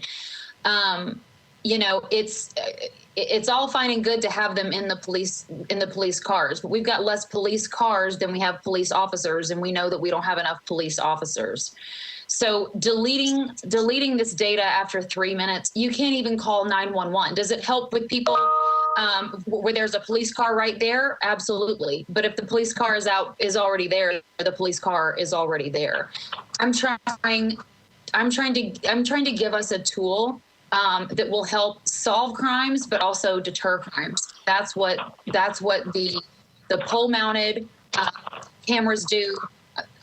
It's all fine and good to have them in the police cars, but we've got less police cars than we have police officers, and we know that we don't have enough police officers. So deleting this data after 3 minutes, you can't even call 911. Does it help with people where there's a police car right there? Absolutely. But if the police car is already there, the police car is already there. I'm trying to give us a tool that will help solve crimes, but also deter crimes. That's what the pole-mounted cameras do,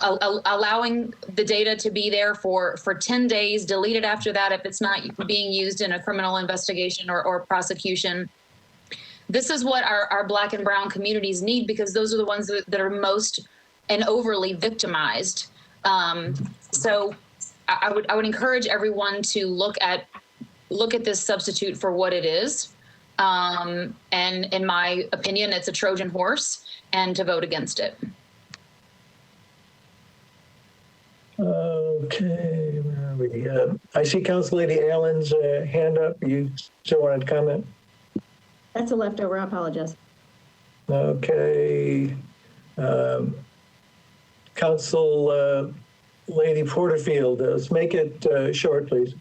allowing the data to be there for 10 days, deleted after that if it's not being used in a criminal investigation or prosecution. This is what our Black and brown communities need, because those are the ones that are most and overly victimized. So I would encourage everyone to look at this substitute for what it is. And in my opinion, it's a Trojan horse, and to vote against it. Okay, where are we? I see Council Lady Allen's hand up. You still wanted to comment? That's a leftover. I apologize. Okay. Council Lady Porterfield, let's make it short, please.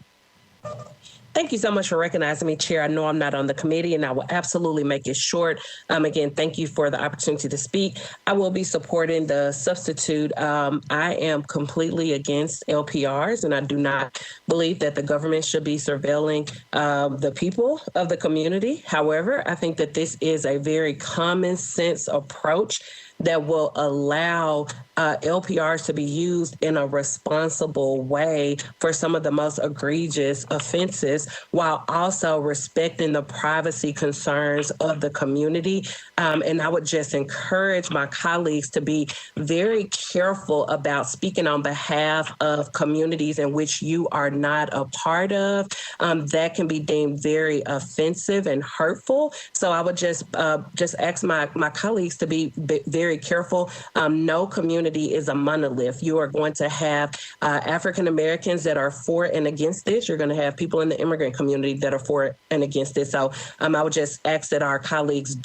Thank you so much for recognizing me, Chair. I know I'm not on the committee, and I will absolutely make it short. Again, thank you for the opportunity to speak. I will be supporting the substitute. I am completely against LPRs, and I do not believe that the government should be surveilling the people of the community. However, I think that this is a very common sense approach that will allow LPRs to be used in a responsible way for some of the most egregious offenses, while also respecting the privacy concerns of the community. And I would just encourage my colleagues to be very careful about speaking on behalf of communities in which you are not a part of. That can be deemed very offensive and hurtful. So I would just ask my colleagues to be very very careful. No community is a monolith. You are going to have African Americans that are for and against this. You're going to have people in the immigrant community that are for and against this. So I would just ask that our colleagues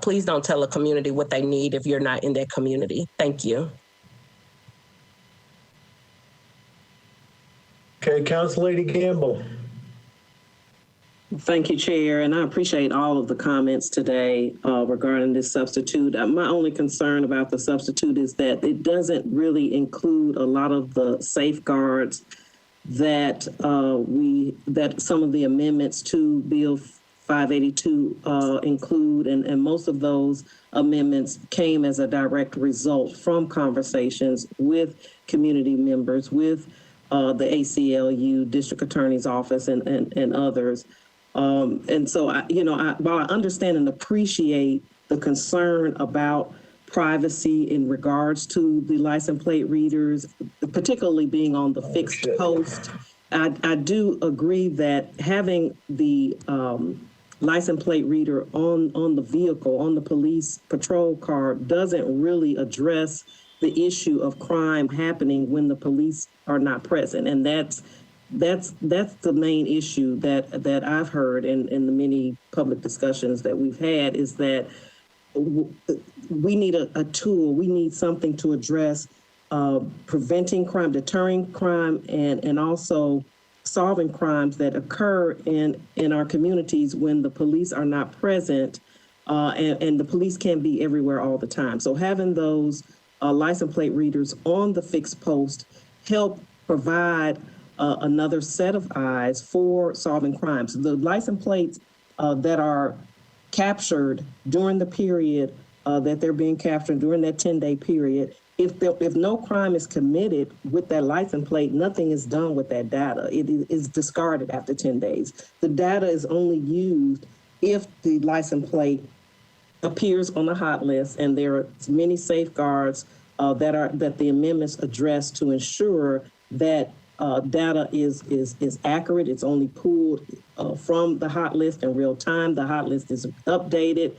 please don't tell a community what they need if you're not in that community. Thank you. Okay, Council Lady Gamble. Thank you, Chair, and I appreciate all of the comments today regarding this substitute. My only concern about the substitute is that it doesn't really include a lot of the safeguards that that some of the amendments to Bill 582 include, and most of those amendments came as a direct result from conversations with community members, with the ACLU, District Attorney's Office, and others. And so, while I understand and appreciate the concern about privacy in regards to the license plate readers, particularly being on the fixed post, I do agree that having the license plate reader on the vehicle, on the police patrol car, doesn't really address the issue of crime happening when the police are not present. And that's the main issue that I've heard in the many public discussions that we've had, is that we need a tool. We need something to address preventing crime, deterring crime, and also solving crimes that occur in our communities when the police are not present, and the police can't be everywhere all the time. So having those license plate readers on the fixed post help provide another set of eyes for solving crimes. The license plates that are captured during the period that they're being captured, during that 10-day period, if no crime is committed with that license plate, nothing is done with that data. It is discarded after 10 days. The data is only used if the license plate appears on the hot list, and there are many safeguards that the amendments address to ensure that data is accurate. It's only pulled from the hot list in real time. The hot list is updated,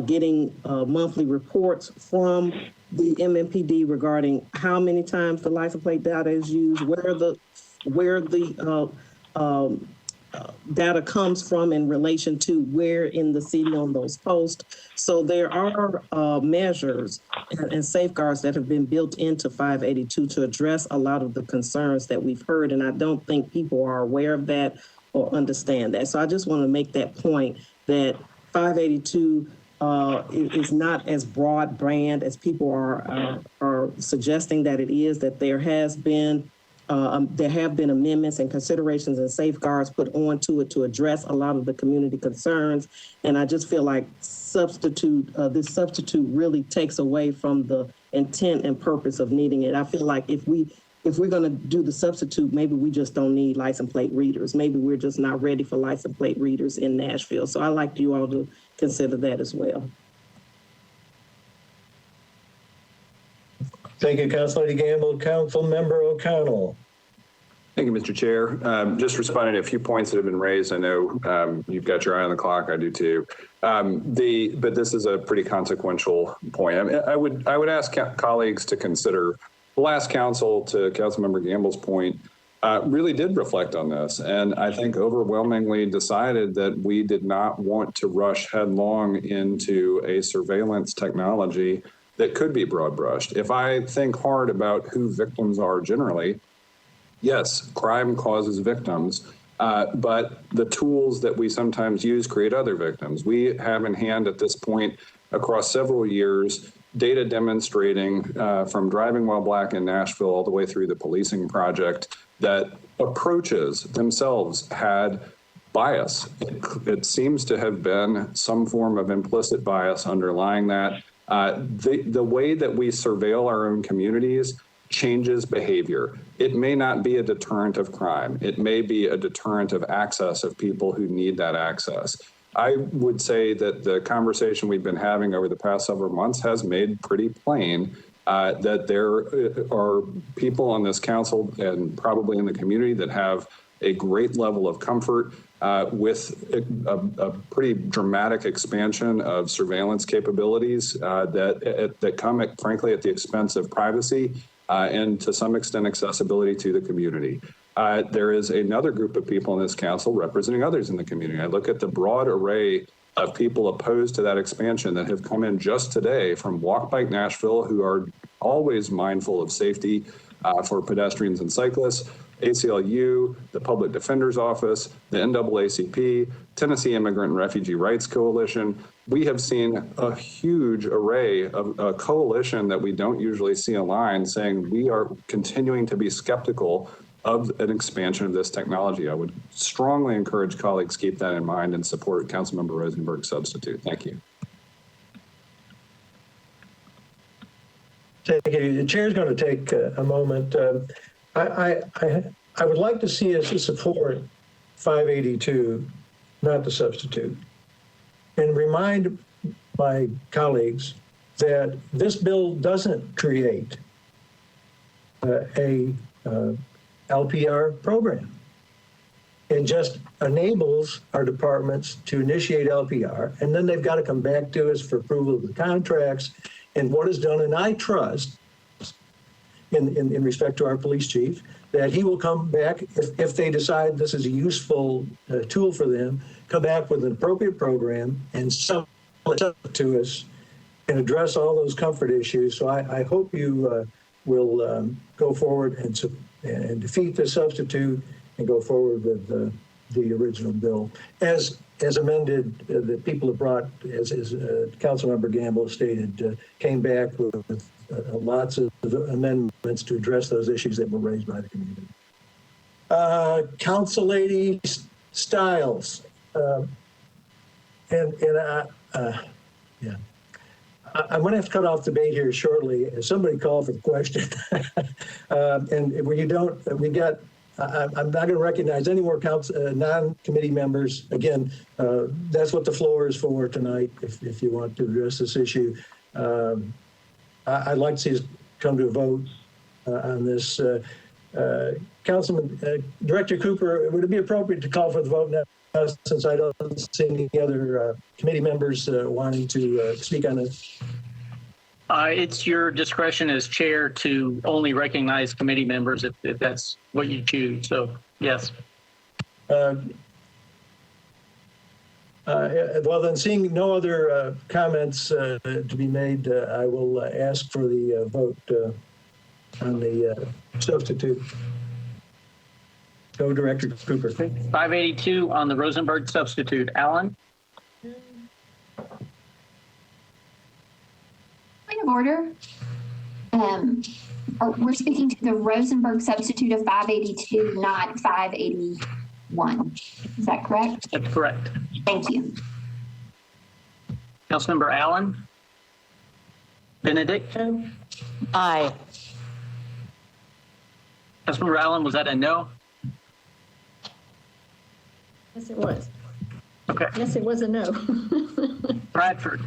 getting monthly reports from the MMPD regarding how many times the license plate data is used, where the data comes from in relation to where in the city on those posts. So there are measures and safeguards that have been built into 582 to address a lot of the concerns that we've heard. And I don't think people are aware of that or understand that. So I just want to make that point that 582 is not as broad brand as people are suggesting that it is, that there have been amendments and considerations and safeguards put onto it to address a lot of the community concerns. And I just feel like this substitute really takes away from the intent and purpose of needing it. I feel like if we're going to do the substitute, maybe we just don't need license plate readers. Maybe we're just not ready for license plate readers in Nashville. So I'd like you all to consider that as well. Thank you, Council Lady Gamble. Council Member O'Connell. Thank you, Mr. Chair. Just responding to a few points that have been raised. I know you've got your eye on the clock. I do too. But this is a pretty consequential point. I would ask colleagues to consider the last council, to Councilmember Gamble's point, really did reflect on this, and I think overwhelmingly decided that we did not want to rush headlong into a surveillance technology that could be broad brushed. If I think hard about who victims are generally, yes, crime causes victims, but the tools that we sometimes use create other victims. We have in hand at this point across several years data demonstrating from driving while black in Nashville all the way through the policing project that approaches themselves had bias. It seems to have been some form of implicit bias underlying that. The way that we surveil our own communities changes behavior. It may not be a deterrent of crime. It may be a deterrent of access of people who need that access. I would say that the conversation we've been having over the past several months has made pretty plain that there are people on this council and probably in the community that have a great level of comfort with a pretty dramatic expansion of surveillance capabilities that come, frankly, at the expense of privacy and to some extent accessibility to the community. There is another group of people in this council representing others in the community. I look at the broad array of people opposed to that expansion that have come in just today from Walk Bike Nashville, who are always mindful of safety for pedestrians and cyclists, ACLU, the Public Defender's Office, the NAACP, Tennessee Immigrant and Refugee Rights Coalition. We have seen a huge array of a coalition that we don't usually see aligned saying we are continuing to be skeptical of an expansion of this technology. I would strongly encourage colleagues keep that in mind and support Councilmember Rosenberg's substitute. Thank you. Thank you. The chair is going to take a moment. I would like to see us support 582, not the substitute, and remind my colleagues that this bill doesn't create a LPR program. It just enables our departments to initiate LPR, and then they've got to come back to us for approval of the contracts and what is done. And I trust, in respect to our police chief, that he will come back if they decide this is a useful tool for them, come back with an appropriate program and sell it to us and address all those comfort issues. So I hope you will go forward and defeat the substitute and go forward with the original bill as amended. That people have brought, as Councilmember Gamble stated, came back with lots of amendments to address those issues that were raised by the community. Council Lady Stiles, I'm going to have to cut off the debate here shortly. Somebody called for the question. And when you don't, I'm not going to recognize any more non-committee members. Again, that's what the floor is for tonight, if you want to address this issue. I'd like to see us come to a vote on this. Councilman, Director Cooper, would it be appropriate to call for the vote now, since I don't see any other committee members wanting to speak on this? It's your discretion as chair to only recognize committee members if that's what you choose. So, yes. Well, then, seeing no other comments to be made, I will ask for the vote on the substitute. Go, Director Cooper. 582 on the Rosenberg substitute. Alan? Point of order. We're speaking to the Rosenberg substitute of 582, not 581. Is that correct? That's correct. Thank you. Councilmember Allen? Benedict? Aye. Councilmember Allen, was that a no? Yes, it was. Okay. Yes, it was a no. Bradford?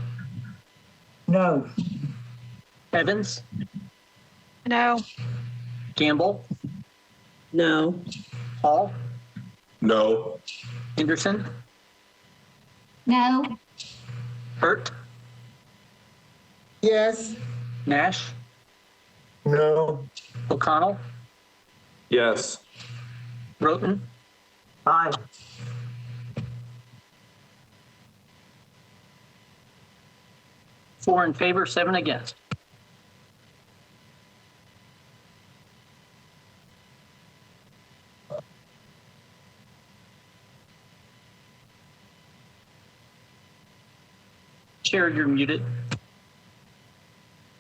No. Evans? No. Gamble? No. Hall? No. Henderson? No. Hurt? Yes. Nash? No. O'Connell? Yes. Roten? Aye. Four in favor, 7 against. Chair, you're muted.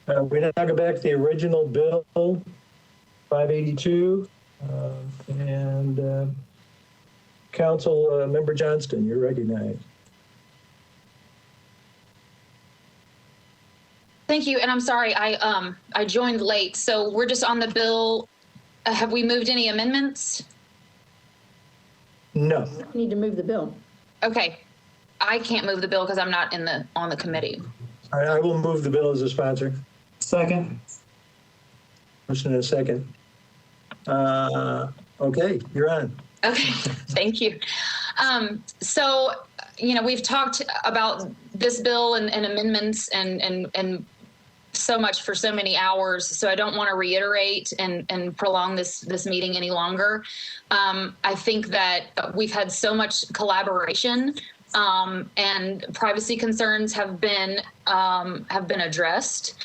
We now go back to the original bill, 582, and Council Member Johnston, you're recognized. Thank you, and I'm sorry, I joined late, so we're just on the bill. Have we moved any amendments? No. Need to move the bill. Okay, I can't move the bill because I'm not on the committee. All right, I will move the bill as a sponsor. Second. Motion and a second. Okay, you're on. Okay, thank you. So, we've talked about this bill and amendments and so much for so many hours. So I don't want to reiterate and prolong this meeting any longer. I think that we've had so much collaboration and privacy concerns have been addressed.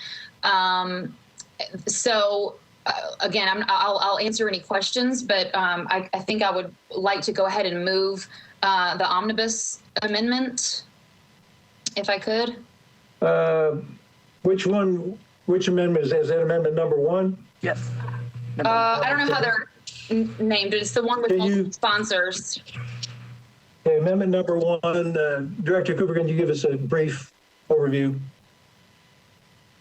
Again, I'll answer any questions, but I think I would like to go ahead and move the omnibus amendment, if I could. Which amendment is that amendment number 1? Yes. I don't know how they're named. It's the one with multiple sponsors. Okay, amendment number 1. Director Cooper, can you give us a brief overview?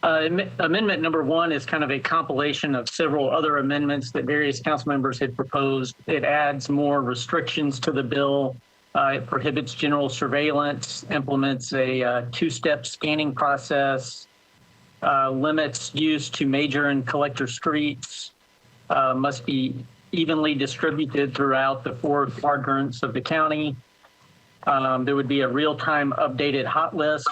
Amendment number 1 is kind of a compilation of several other amendments that various council members had proposed. It adds more restrictions to the bill. It prohibits general surveillance, implements a two-step scanning process, limits use to major and collector streets, must be evenly distributed throughout the 4 quadrants of the county. There would be a real-time updated hot list,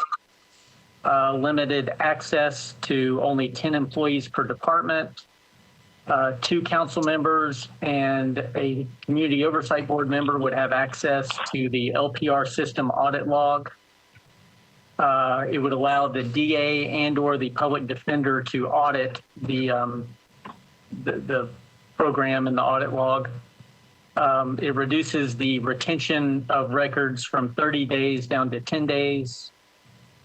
limited access to only 10 employees per department, 2 council members and a community oversight board member would have access to the LPR system audit log. It would allow the DA and/or the public defender to audit the program and the audit log. It reduces the retention of records from 30 days down to 10 days.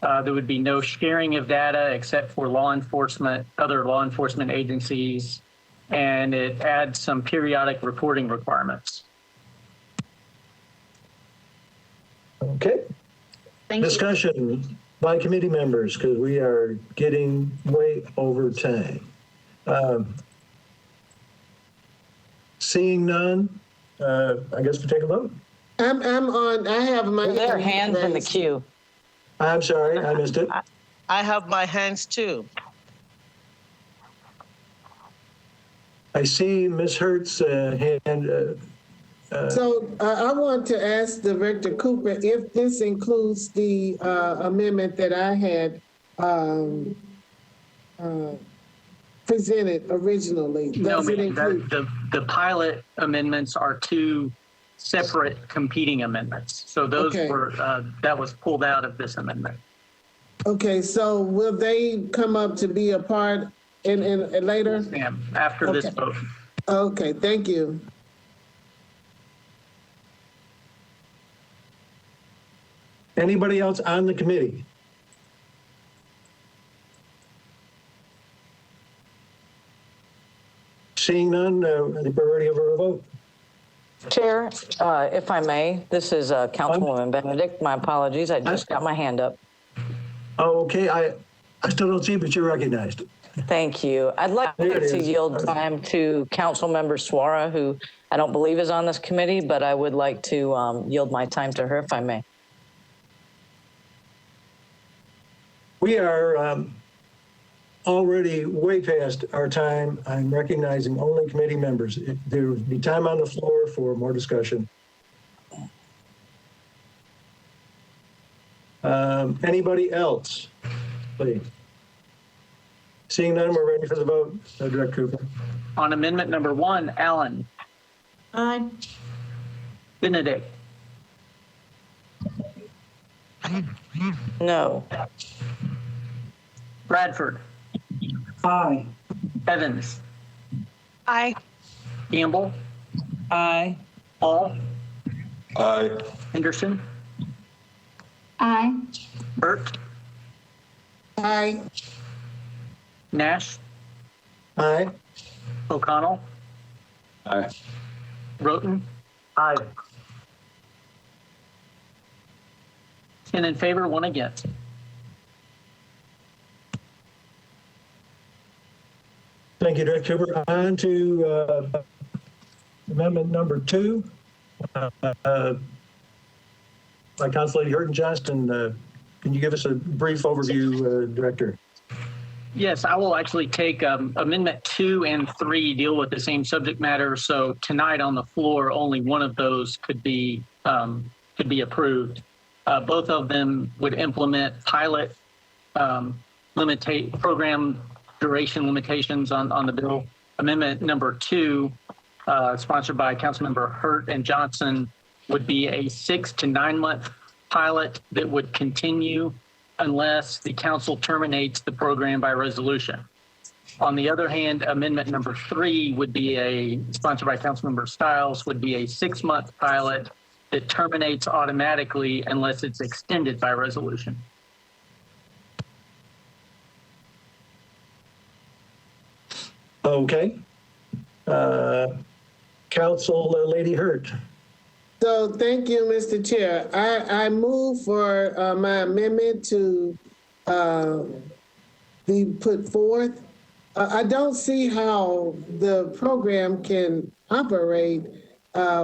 There would be no sharing of data except for other law enforcement agencies, and it adds some periodic reporting requirements. Okay. Thank you. Discussion by committee members, because we are getting way over time. Seeing none, I guess we take a vote. I'm on. I have my. There are hands in the queue. I'm sorry, I missed it. I have my hands too. I see Ms. Hertz' hand. So I want to ask Director Cooper if this includes the amendment that I had presented originally. Does it include? The pilot amendments are 2 separate competing amendments. So those were that was pulled out of this amendment. Okay, so will they come up to be a part in later? Yes, ma'am, after this vote. Okay, thank you. Anybody else on the committee? Seeing none, I think we're ready for a vote. Chair, if I may, this is Councilwoman Benedict. My apologies. I just got my hand up. Oh, okay. I still don't see, but you're recognized. Thank you. I'd like to yield time to Councilmember Suara, who I don't believe is on this committee, but I would like to yield my time to her if I may. We are already way past our time. I'm recognizing only committee members. There will be time on the floor for more discussion. Anybody else, please? Seeing none, we're ready for the vote. Director Cooper. On amendment number 1, Allen. Aye. Benedict. No. Bradford. Aye. Evans. Aye. Campbell. Aye. Hall. Aye. Henderson. Aye. Burt. Aye. Nash. Aye. O'Connell. Aye. Roten. Aye. 10 in favor, 1 against. Thank you, Director Cooper. On to amendment number 2. By Council Lady Hurton Johnston. Can you give us a brief overview, Director? Yes, I will actually take Amendment 2 and 3 deal with the same subject matter. So tonight on the floor, only one of those could be approved. Both of them would implement pilot program duration limitations on the bill. Amendment number 2, sponsored by Councilmember Hurt and Johnson, would be a 6 to 9 month pilot that would continue unless the council terminates the program by resolution. On the other hand, amendment number 3 would be sponsored by Councilmember Stiles, would be a 6-month pilot that terminates automatically unless it's extended by resolution. Okay. Council Lady Hurt. So thank you, Mr. Chair. I move for my amendment to be put forth. I don't see how the program can operate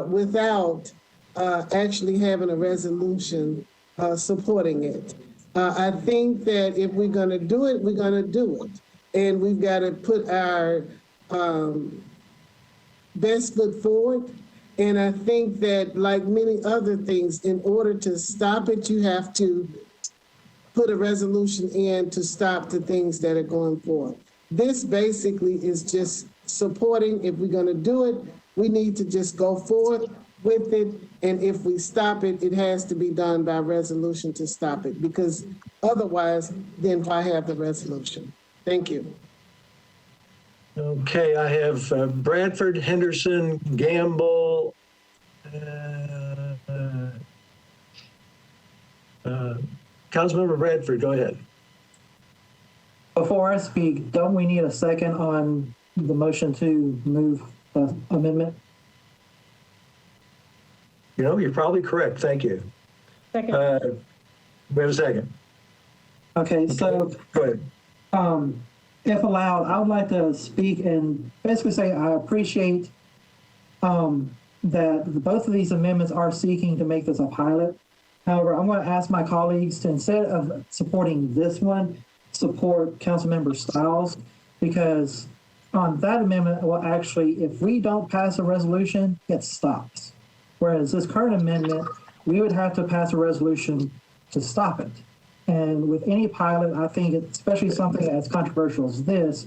without actually having a resolution supporting it. I think that if we're going to do it, we're going to do it. And we've got to put our best foot forward. And I think that, like many other things, in order to stop it, you have to put a resolution in to stop the things that are going forward. This basically is just supporting. If we're going to do it, we need to just go forward with it. And if we stop it, it has to be done by resolution to stop it, because otherwise, then why have the resolution? Thank you. Okay, I have Bradford, Henderson, Gamble, Councilmember Bradford, go ahead. Before I speak, don't we need a second on the motion to move the amendment? You know, you're probably correct. Thank you. Second. We have a second. Okay, so Go ahead. if allowed, I would like to speak and basically say I appreciate that both of these amendments are seeking to make this a pilot. However, I'm going to ask my colleagues to, instead of supporting this one, support Councilmember Stiles, because on that amendment, well, actually, if we don't pass a resolution, it stops. Whereas this current amendment, we would have to pass a resolution to stop it. And with any pilot, I think, especially something as controversial as this,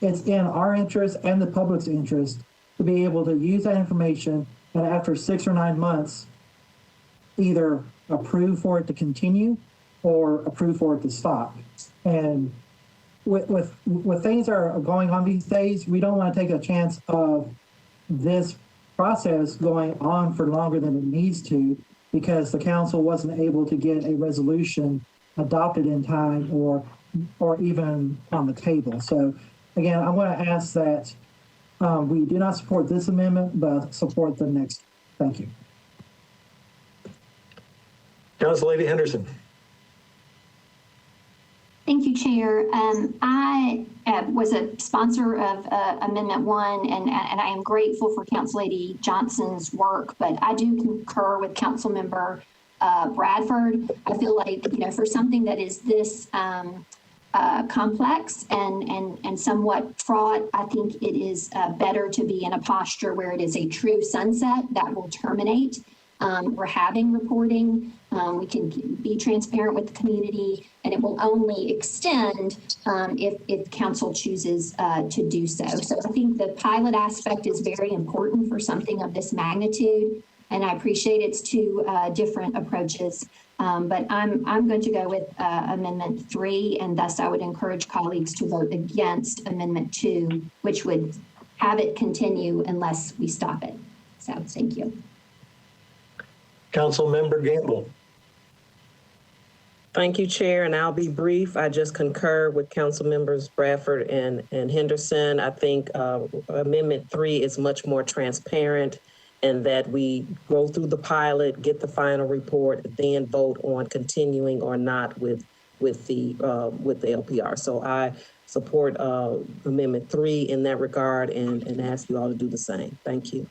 it's in our interest and the public's interest to be able to use that information and after 6 or 9 months, either approve for it to continue or approve for it to stop. And with things that are going on these days, we don't want to take a chance of this process going on for longer than it needs to, because the council wasn't able to get a resolution adopted in time or even on the table. So again, I want to ask that we do not support this amendment, but support the next. Thank you. Council Lady Henderson. Thank you, Chair. I was a sponsor of Amendment 1, and I am grateful for Council Lady Johnson's work, but I do concur with Councilmember Bradford. I feel like, for something that is this complex and somewhat fraught, I think it is better to be in a posture where it is a true sunset that will terminate. We're having reporting. We can be transparent with the community, and it will only extend if council chooses to do so. So I think the pilot aspect is very important for something of this magnitude, and I appreciate its two different approaches. But I'm going to go with Amendment 3, and thus I would encourage colleagues to vote against Amendment 2, which would have it continue unless we stop it. So thank you. Councilmember Gamble. Thank you, Chair, and I'll be brief. I just concur with Council Members Bradford and Henderson. I think Amendment 3 is much more transparent, and that we go through the pilot, get the final report, then vote on continuing or not with the LPR. So I support Amendment 3 in that regard, and ask you all to do the same. Thank you.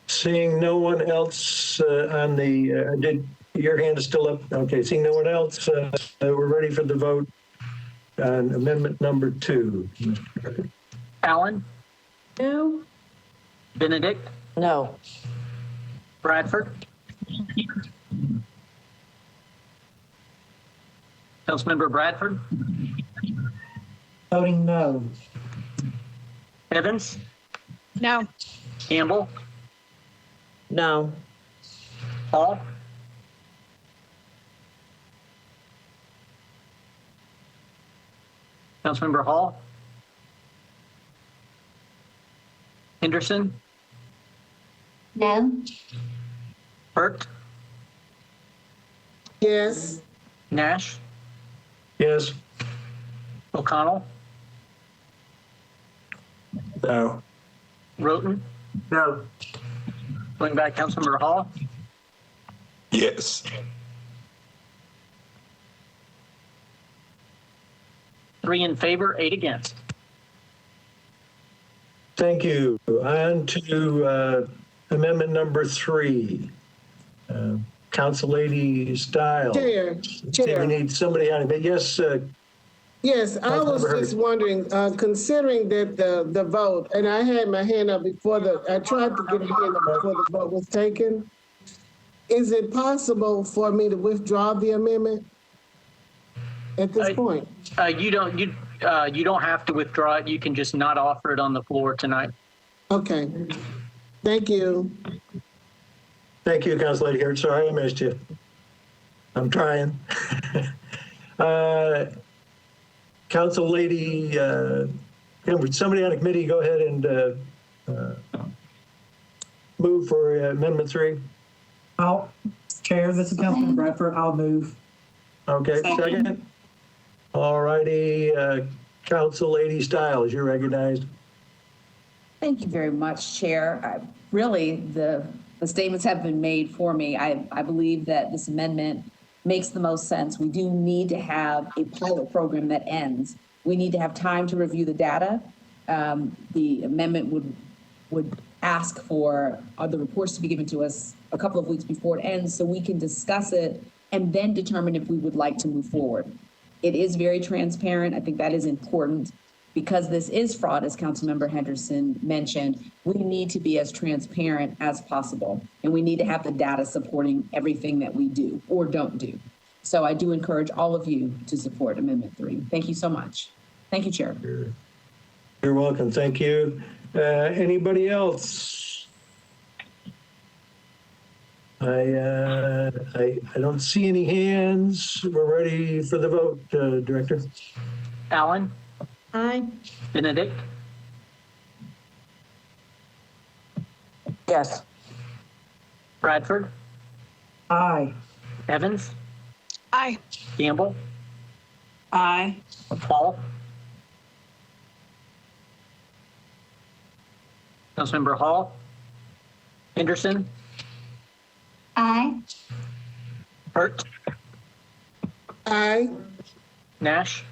Seeing no one else on the, your hand is still up. Okay, seeing no one else, we're ready for the vote on amendment number 2. Allen, No? Benedict, No. Bradford, Councilmember Bradford, Voting no. Evans, No. Campbell, No. Hall, Councilmember Hall, Henderson, No? Hurt, Yes. Nash, Yes. O'Connell, No. Roten, No. going back, Councilmember Hall, Yes. 3 in favor, 8 against. Thank you. On to amendment number 3. Council Lady Stiles. Chair. We need somebody on it. Yes, Yes, I was just wondering, considering that the vote, and I had my hand up I tried to get my hand up before the vote was taken. Is it possible for me to withdraw the amendment at this point? You don't have to withdraw it. You can just not offer it on the floor tonight. Okay. Thank you. thank you, Council Lady Hurt. Sorry I missed you. I'm trying. Council Lady, somebody on the committee go ahead and move for amendment 3. Chair, this is Councilman Bradford. I'll move. Okay, second. All righty, Council Lady Stiles, you're recognized. Thank you very much, Chair. Really, the statements have been made for me. I believe that this amendment makes the most sense. We do need to have a pilot program that ends. We need to have time to review the data. The amendment would ask for the reports to be given to us a couple of weeks before it ends so we can discuss it and then determine if we would like to move forward. It is very transparent. I think that is important. Because this is fraud, as Councilmember Henderson mentioned, we need to be as transparent as possible. And we need to have the data supporting everything that we do or don't do. So I do encourage all of you to support Amendment 3. Thank you so much. Thank you, Chair. You're welcome. Thank you. Anybody else? I don't see any hands. We're ready for the vote, Director. Allen? Aye. Benedict? Yes. Bradford? Aye. Evans? Aye. Campbell? Aye. Hall? Councilmember Hall? Henderson? Aye. Hurt? Aye. Nash?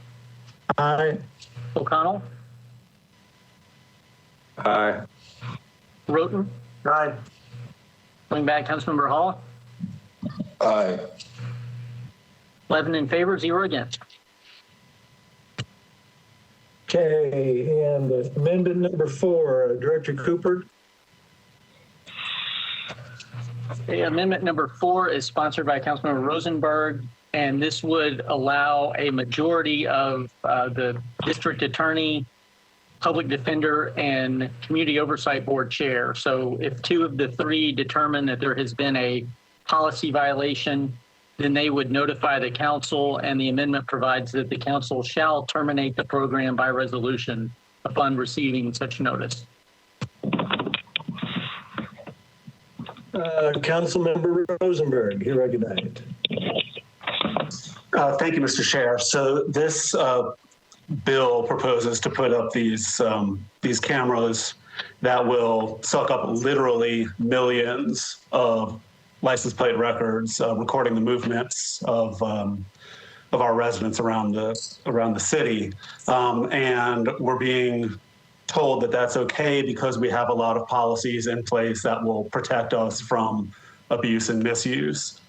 Aye. O'Connell? Aye. Roten? Aye. Going back, Councilmember Hall? Aye. 11 in favor, 0 against. Okay, and amendment number 4, Director Cooper. Okay, amendment number 4 is sponsored by Councilmember Rosenberg, and this would allow a majority of the district attorney, public defender, and community oversight board chair. So if 2 of the 3 determine that there has been a policy violation, then they would notify the council, and the amendment provides that the council shall terminate the program by resolution upon receiving such notice. Councilmember Rosenberg, you're recognized. Thank you, Mr. Chair. So this bill proposes to put up these cameras that will suck up literally millions of license plate records, recording the movements of our residents around the city, and we're being told that that's okay because we have a lot of policies in place that will protect us from abuse and misuse.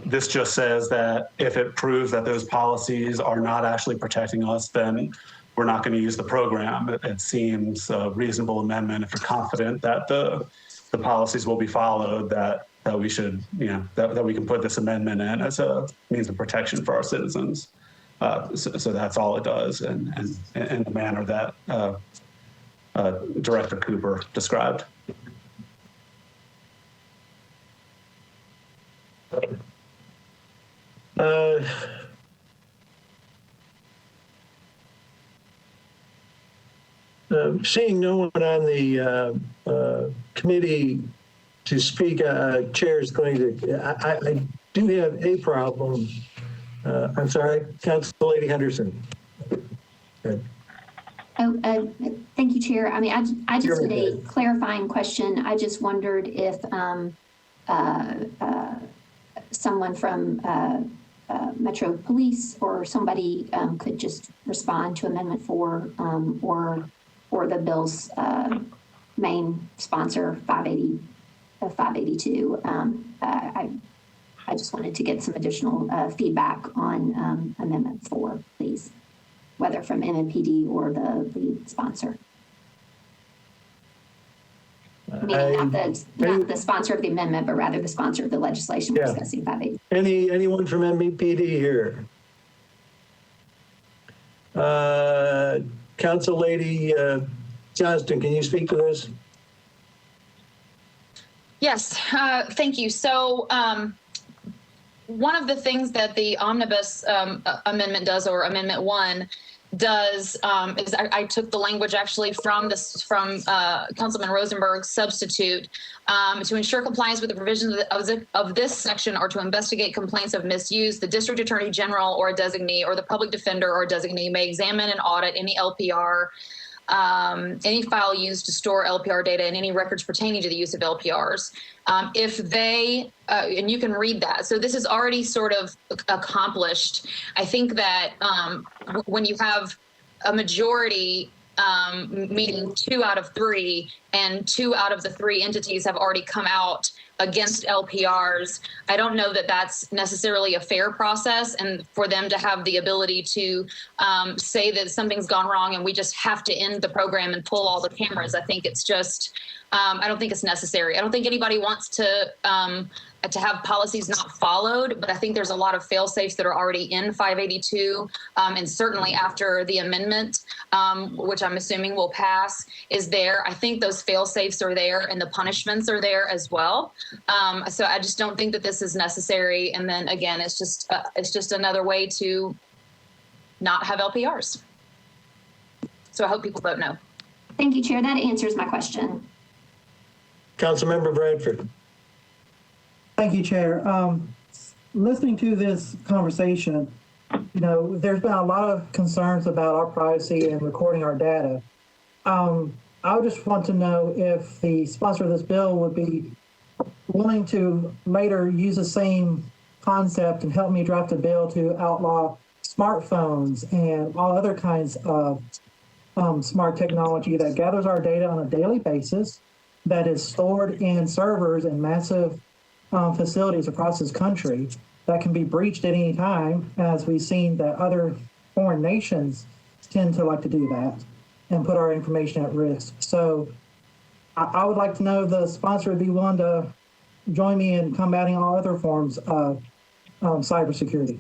This just says that if it proves that those policies are not actually protecting us, then we're not going to use the program. It seems a reasonable amendment if we're confident that the policies will be followed, that we should, that we can put this amendment in as a means of protection for our citizens. So that's all it does, and in the manner that Director Cooper described. Seeing no one on the committee to speak, Chair is going to, I do have a problem. I'm sorry, Council Lady Henderson. Thank you, Chair. I mean, I just had a clarifying question. I just wondered if someone from Metro Police or somebody could just respond to Amendment 4 or the bill's main sponsor, 582. I just wanted to get some additional feedback on Amendment 4, please, whether from MMPD or the lead sponsor. Meaning not the sponsor of the amendment, but rather the sponsor of the legislation we're discussing, 580. Anyone from MMPD here? Council Lady Johnston, can you speak to this? Yes, thank you. So one of the things that the omnibus amendment does, or Amendment 1 does, is I took the language actually from Councilman Rosenberg's substitute to ensure compliance with the provisions of this section, or to investigate complaints of misuse. The district attorney general or a designee, or the public defender or a designee, may examine and audit any LPR, any file used to store LPR data, and any records pertaining to the use of LPRs. If they, and you can read that. So this is already sort of accomplished. I think that when you have a majority, meaning 2 out of 3, and 2 out of the 3 entities have already come out against LPRs, I don't know that that's necessarily a fair process, and for them to have the ability to say that something's gone wrong and we just have to end the program and pull all the cameras. I think it's just, I don't think it's necessary. I don't think anybody wants to have policies not followed, but I think there's a lot of fail safes that are already in 582, and certainly after the amendment, which I'm assuming will pass, is there. I think those fail safes are there, and the punishments are there as well. So I just don't think that this is necessary. And then again, it's just another way to not have LPRs. So I hope people vote no. Thank you, Chair. That answers my question. Councilmember Bradford. Thank you, Chair. Listening to this conversation, there's been a lot of concerns about our privacy and recording our data. I would just want to know if the sponsor of this bill would be willing to later use the same concept and help me draft a bill to outlaw smartphones and all other kinds of smart technology that gathers our data on a daily basis, that is stored in servers in massive facilities across this country, that can be breached at any time, as we've seen that other foreign nations tend to like to do that and put our information at risk. So I would like to know if the sponsor would be willing to join me in combating all other forms of cybersecurity.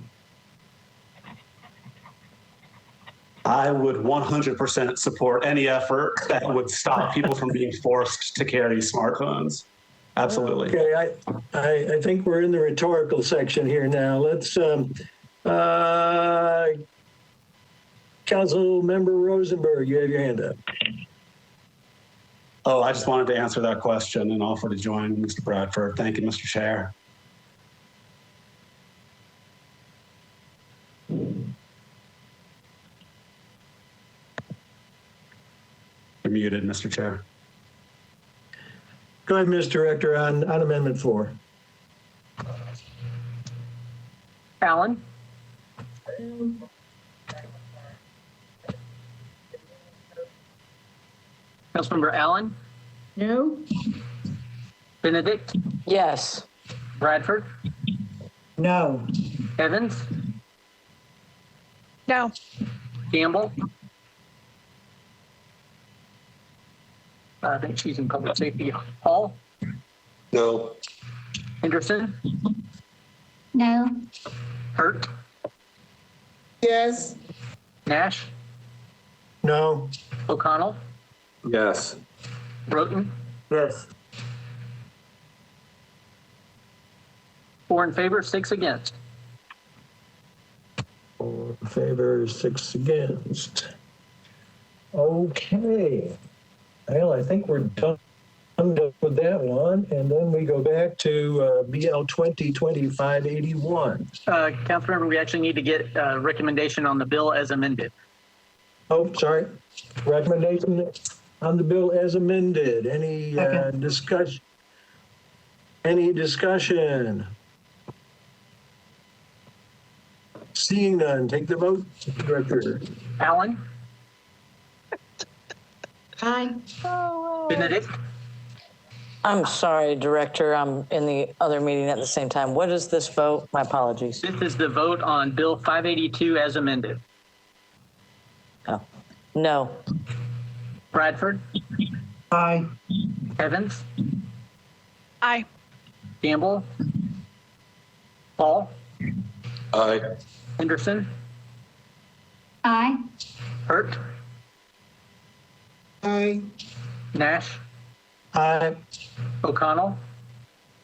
I would 100% support any effort that would stop people from being forced to carry smartphones. Absolutely. Okay, I think we're in the rhetorical section here now. Let's, Council Member Rosenberg, you have your hand up. Oh, I just wanted to answer that question and offer to join Mr. Bradford. Thank you, Mr. Chair. You're muted, Mr. Chair. Go ahead, Ms. Director, on Amendment 4. Allen? Councilmember Allen? No. Benedict? Yes. Bradford? No. Evans, No. Gamble. I think she's in public safety. Hall, No. Henderson, No. Hurt, Yes. Nash, No. O'Connell, Yes. Broughton. Yes. 4 in favor, 6 against. 4 in favor, 6 against. Okay. Well, I think we're done with that one. And then we go back to BL 2020-581. Councilmember, we actually need to get a recommendation on the bill as amended. Oh, sorry. Recommendation on the bill as amended. Any discussion? Any discussion? Seeing none, take the vote. Director. Allen, Aye. Benedict, I'm sorry, Director, I'm in the other meeting at the same time. What is this vote? My apologies. this is the vote on Bill 582 as amended. Oh, no. Bradford, Aye. Evans, Aye. Gamble, Hall, Aye. Henderson, Aye. Hurt, Aye. Nash, Aye. O'Connell,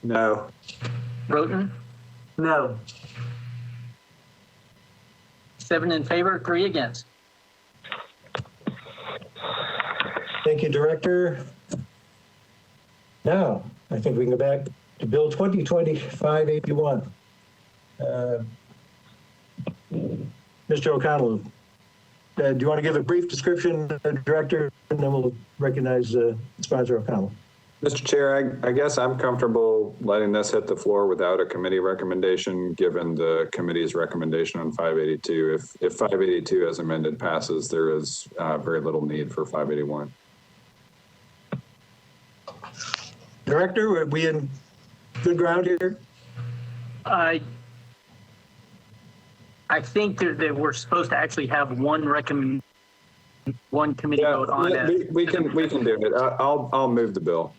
No. Broughton. No. 7 in favor, 3 against. Thank you, Director. Now, I think we can go back to Bill 2020-581. Mr. O'Connell, do you want to give a brief description, Director, and then we'll recognize Sponsor O'Connell. Mr. Chair, I guess I'm comfortable letting this hit the floor without a committee recommendation, given the committee's recommendation on 582. If 582 as amended passes, there is very little need for 581. Director, are we in good ground here? I think that we're supposed to actually have one committee vote on it. We can do it. I'll move the bill.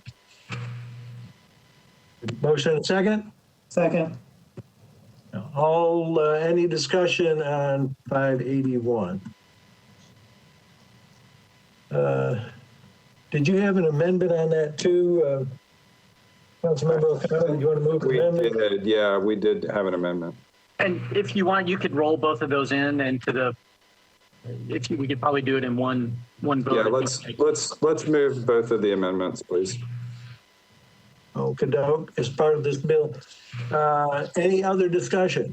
Motion and second? Second. Any discussion on 581? Did you have an amendment on that too, Councilmember O'Connell? Do you want to move the amendment? We did, yeah, we did have an amendment. And if you want, you could roll both of those in into the. We could probably do it in one vote. Yeah, let's move both of the amendments, please. Okay, as part of this bill. Any other discussion?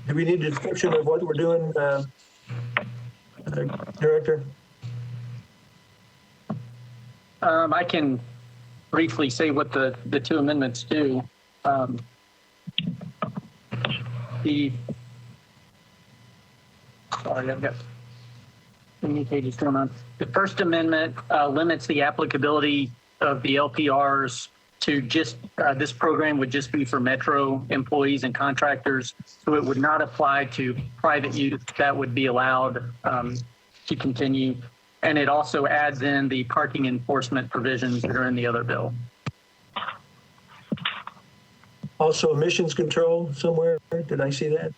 Do we need a description of what we're doing, Director? I can briefly say what the 2 amendments do. Sorry, I've got too many pages going on. The First Amendment limits the applicability of the LPRs to just, this program would just be for Metro employees and contractors. So it would not apply to private use. That would be allowed to continue. And it also adds in the parking enforcement provisions that are in the other bill. Also emissions control somewhere, did I see that?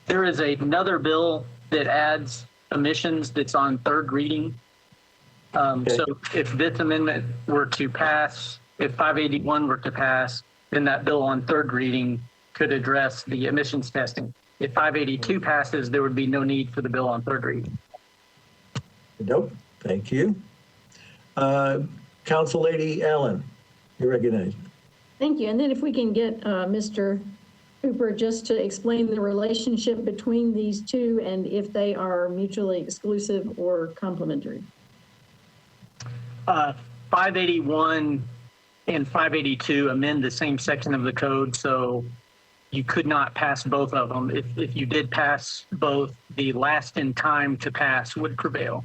There is another bill that adds emissions that's on 3rd reading. So if this amendment were to pass, if 581 were to pass, then that bill on 3rd reading could address the emissions testing. If 582 passes, there would be no need for the bill on 3rd reading. Nope, thank you. Council Lady Allen, you're recognized. Thank you. And then if we can get Mr. Cooper just to explain the relationship between these two and if they are mutually exclusive or complementary. 581 and 582 amend the same section of the code, so you could not pass both of them. If you did pass both, the last in time to pass would prevail.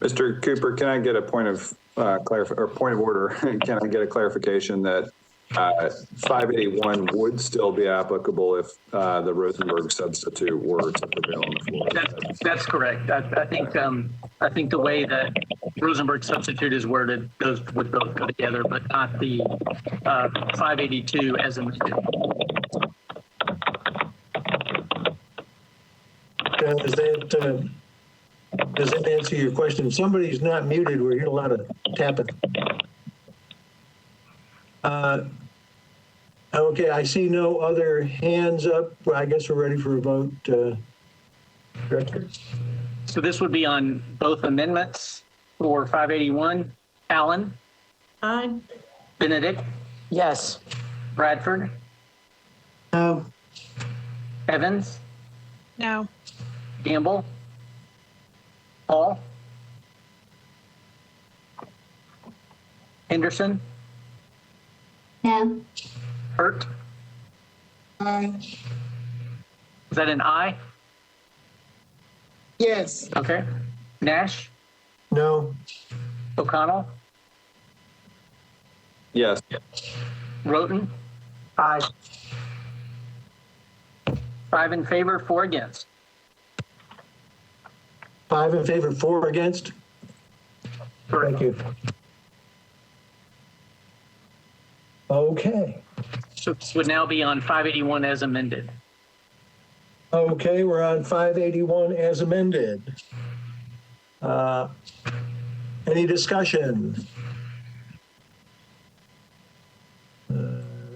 Mr. Cooper, can I get a point of point of order. Can I get a clarification that 581 would still be applicable if the Rosenberg substitute were to prevail on the floor? That's correct. I think the way that Rosenberg substitute is worded, those would both go together, but not the 582 as amended. Does that answer your question? Somebody's not muted. We're hearing a lot of tapping. Okay, I see no other hands up. Well, I guess we're ready for a vote. Director? So this would be on both amendments for 581. Allen? Aye. Benedict? Yes. Bradford? No. Evans? No. Gamble? Hall? Henderson? No. Hurt? Aye. Is that an aye? Yes. Okay. Nash? No. O'Connell? Yes. Roten? Aye. 5 in favor, 4 against. 5 in favor, 4 against. Thank you. Okay. So this would now be on 581 as amended. Okay, we're on 581 as amended. Any discussion?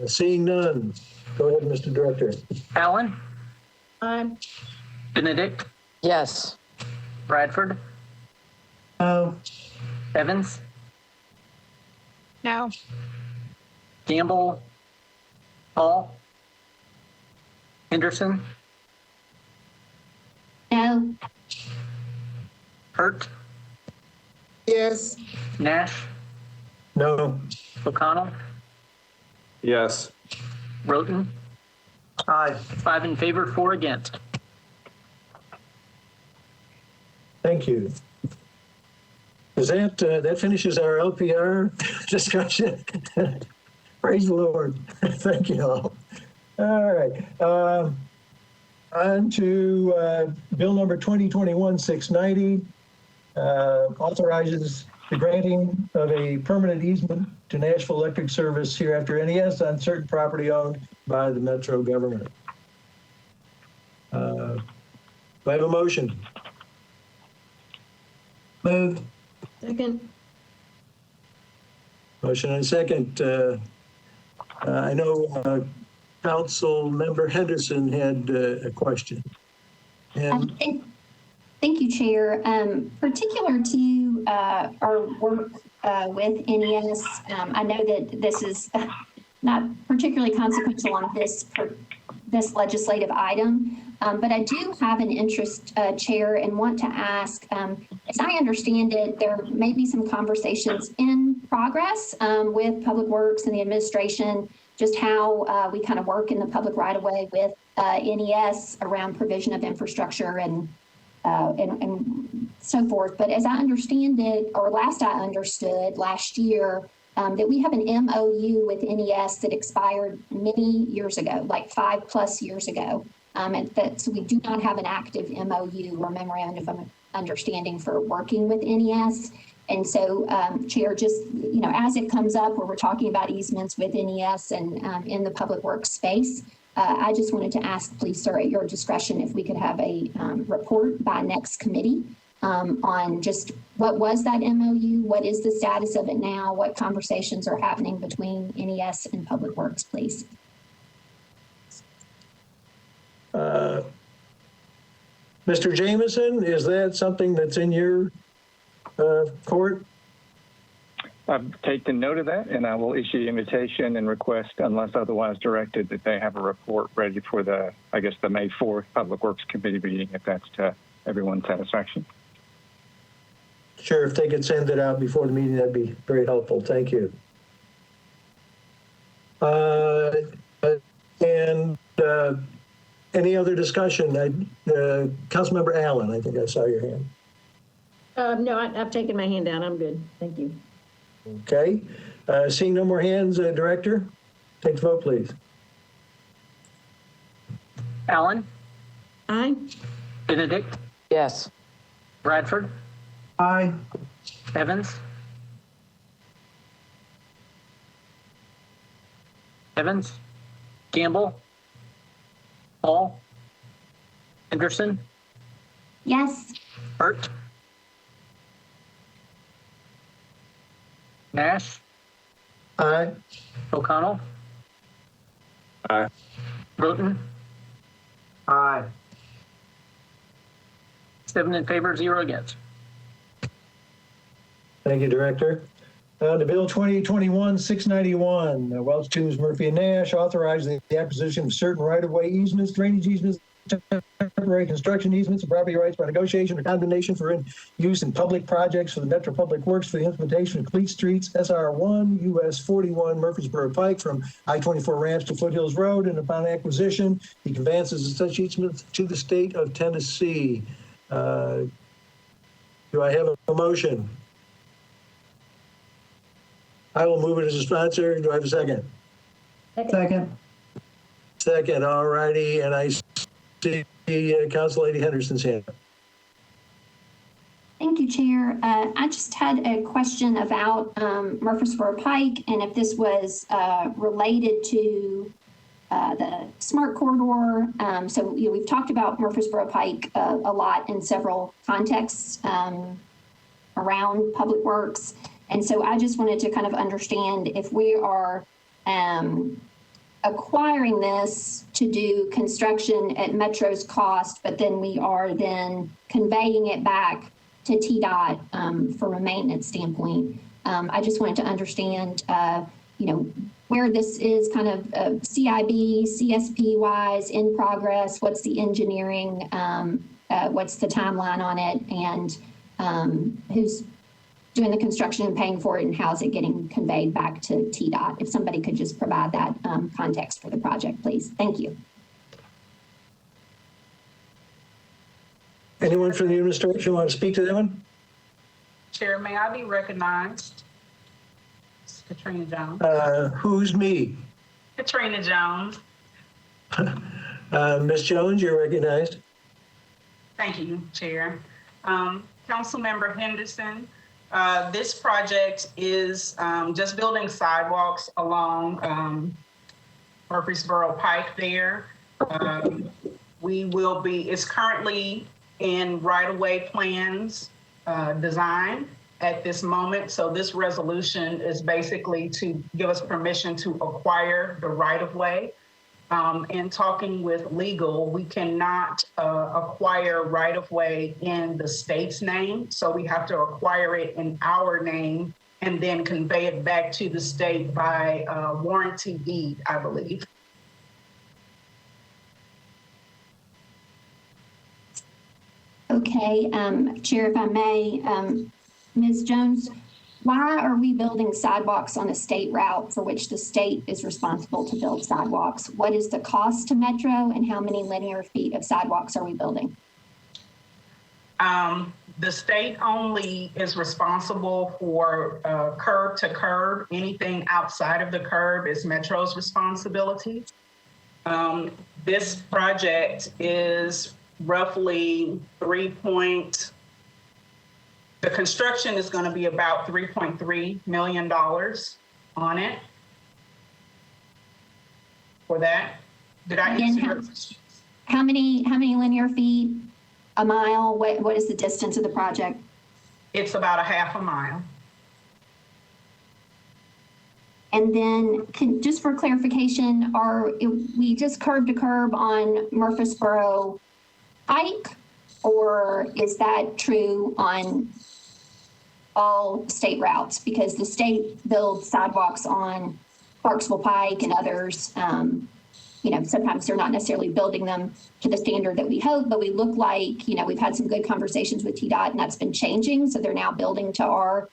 Seeing none. Go ahead, Mr. Director. Allen? Aye. Benedict? Yes. Bradford? No. Evans? No. Gamble? Hall? Henderson? No. Hurt? Yes. Nash? No. O'Connell? Yes. Roten? Aye. 5 in favor, 4 against. Thank you. Is that finishes our LPR discussion? Praise the Lord. Thank you all. All right. On to Bill number 2021-690, authorizes the granting of a permanent easement to Nashville Electric Service hereafter NES on certain property owned by the Metro government. Do I have a motion? Moved. Second. Motion and second. I know Council Member Henderson had a question. And Thank you, Chair. Particular to our work with NES, I know that this is not particularly consequential on this legislative item, but I do have an interest, Chair, and want to ask, as I understand it, there may be some conversations in progress with Public Works and the administration, just how we kind of work in the public right-of-way with NES around provision of infrastructure and so forth. But as I understand it, or last I understood last year, that we have an MOU with NES that expired many years ago, like 5+ years ago. And so we do not have an active MOU or memorandum of understanding for working with NES. And so, Chair, just, as it comes up where we're talking about easements with NES and in the public works space, I just wanted to ask, please, sir, at your discretion, if we could have a report by next committee on just what was that MOU, what is the status of it now, what conversations are happening between NES and Public Works, please. Mr. Jameson, is that something that's in your court? I've taken note of that, and I will issue the invitation and request, unless otherwise directed, that they have a report ready for the May 4th Public Works Committee meeting, if that's to everyone's satisfaction. Sure, if they could send it out before the meeting, that'd be very helpful. Thank you. Any other discussion? Councilmember Allen, I think I saw your hand. No, I've taken my hand down. I'm good. Thank you. Okay. Seeing no more hands, Director, take the vote, please. Allen, Aye. Benedict, Yes. Bradford, Aye. Evans. Evans, Gamble, Hall, Henderson, Yes. Hurt, Nash, Aye. O'Connell, Aye. Broughton. Aye. 7 in favor, 0 against. Thank you, Director. The Bill 2021-691, Welch, Toombs, Murphy, and Nash authorizing the acquisition of certain right-of-way easements, drainage easements, temporary construction easements, and property rights by negotiation or condemnation for use in public projects for the Metro Public Works for the implementation of complete streets, SR1, US 41, Murfreesboro Pike from I-24 Ranch to Foothills Road, and upon acquisition, the conveyances of such easements to the state of Tennessee. Do I have a motion? I will move it as a sponsor. Do I have a second? Second. Second, all righty. And I see Council Lady Henderson's hand. Thank you, Chair. I just had a question about Murfreesboro Pike and if this was related to the SMART corridor. So we've talked about Murfreesboro Pike a lot in several contexts around public works. And so I just wanted to kind of understand if we are acquiring this to do construction at Metro's cost, but then we are then conveying it back to TDOT from a maintenance standpoint. I just wanted to understand, where this is kind of CIB, CSP wise, in progress, what's the engineering, what's the timeline on it, and who's doing the construction and paying for it, and how's it getting conveyed back to TDOT? If somebody could just provide that context for the project, please. Thank you. Anyone from the administration want to speak to that one? Chair, may I be recognized? It's Katrina Jones. Who's me? Katrina Jones. Ms. Jones, you're recognized. Thank you, Chair. Councilmember Henderson, this project is just building sidewalks along Murfreesboro Pike there. It's currently in right-of-way plans design at this moment. So this resolution is basically to give us permission to acquire the right-of-way. In talking with legal, we cannot acquire right-of-way in the state's name. So we have to acquire it in our name and then convey it back to the state by warranty deed, I believe. Okay, Chair, if I may, Ms. Jones, why are we building sidewalks on a state route for which the state is responsible to build sidewalks? What is the cost to Metro, and how many linear feet of sidewalks are we building? The state only is responsible for curb to curb. Anything outside of the curb is Metro's responsibility. This project is roughly the construction is going to be about $3.3 million on it. For that, did I answer your question? How many linear feet? A mile? What is the distance of the project? It's about a half a mile. And then, just for clarification, we just curb to curb on Murfreesboro Pike, or is that true on all state routes? Because the state builds sidewalks on Clarksville Pike and others. Sometimes they're not necessarily building them to the standard that we hope, but we look like, we've had some good conversations with TDOT, and that's been changing. So they're now building to our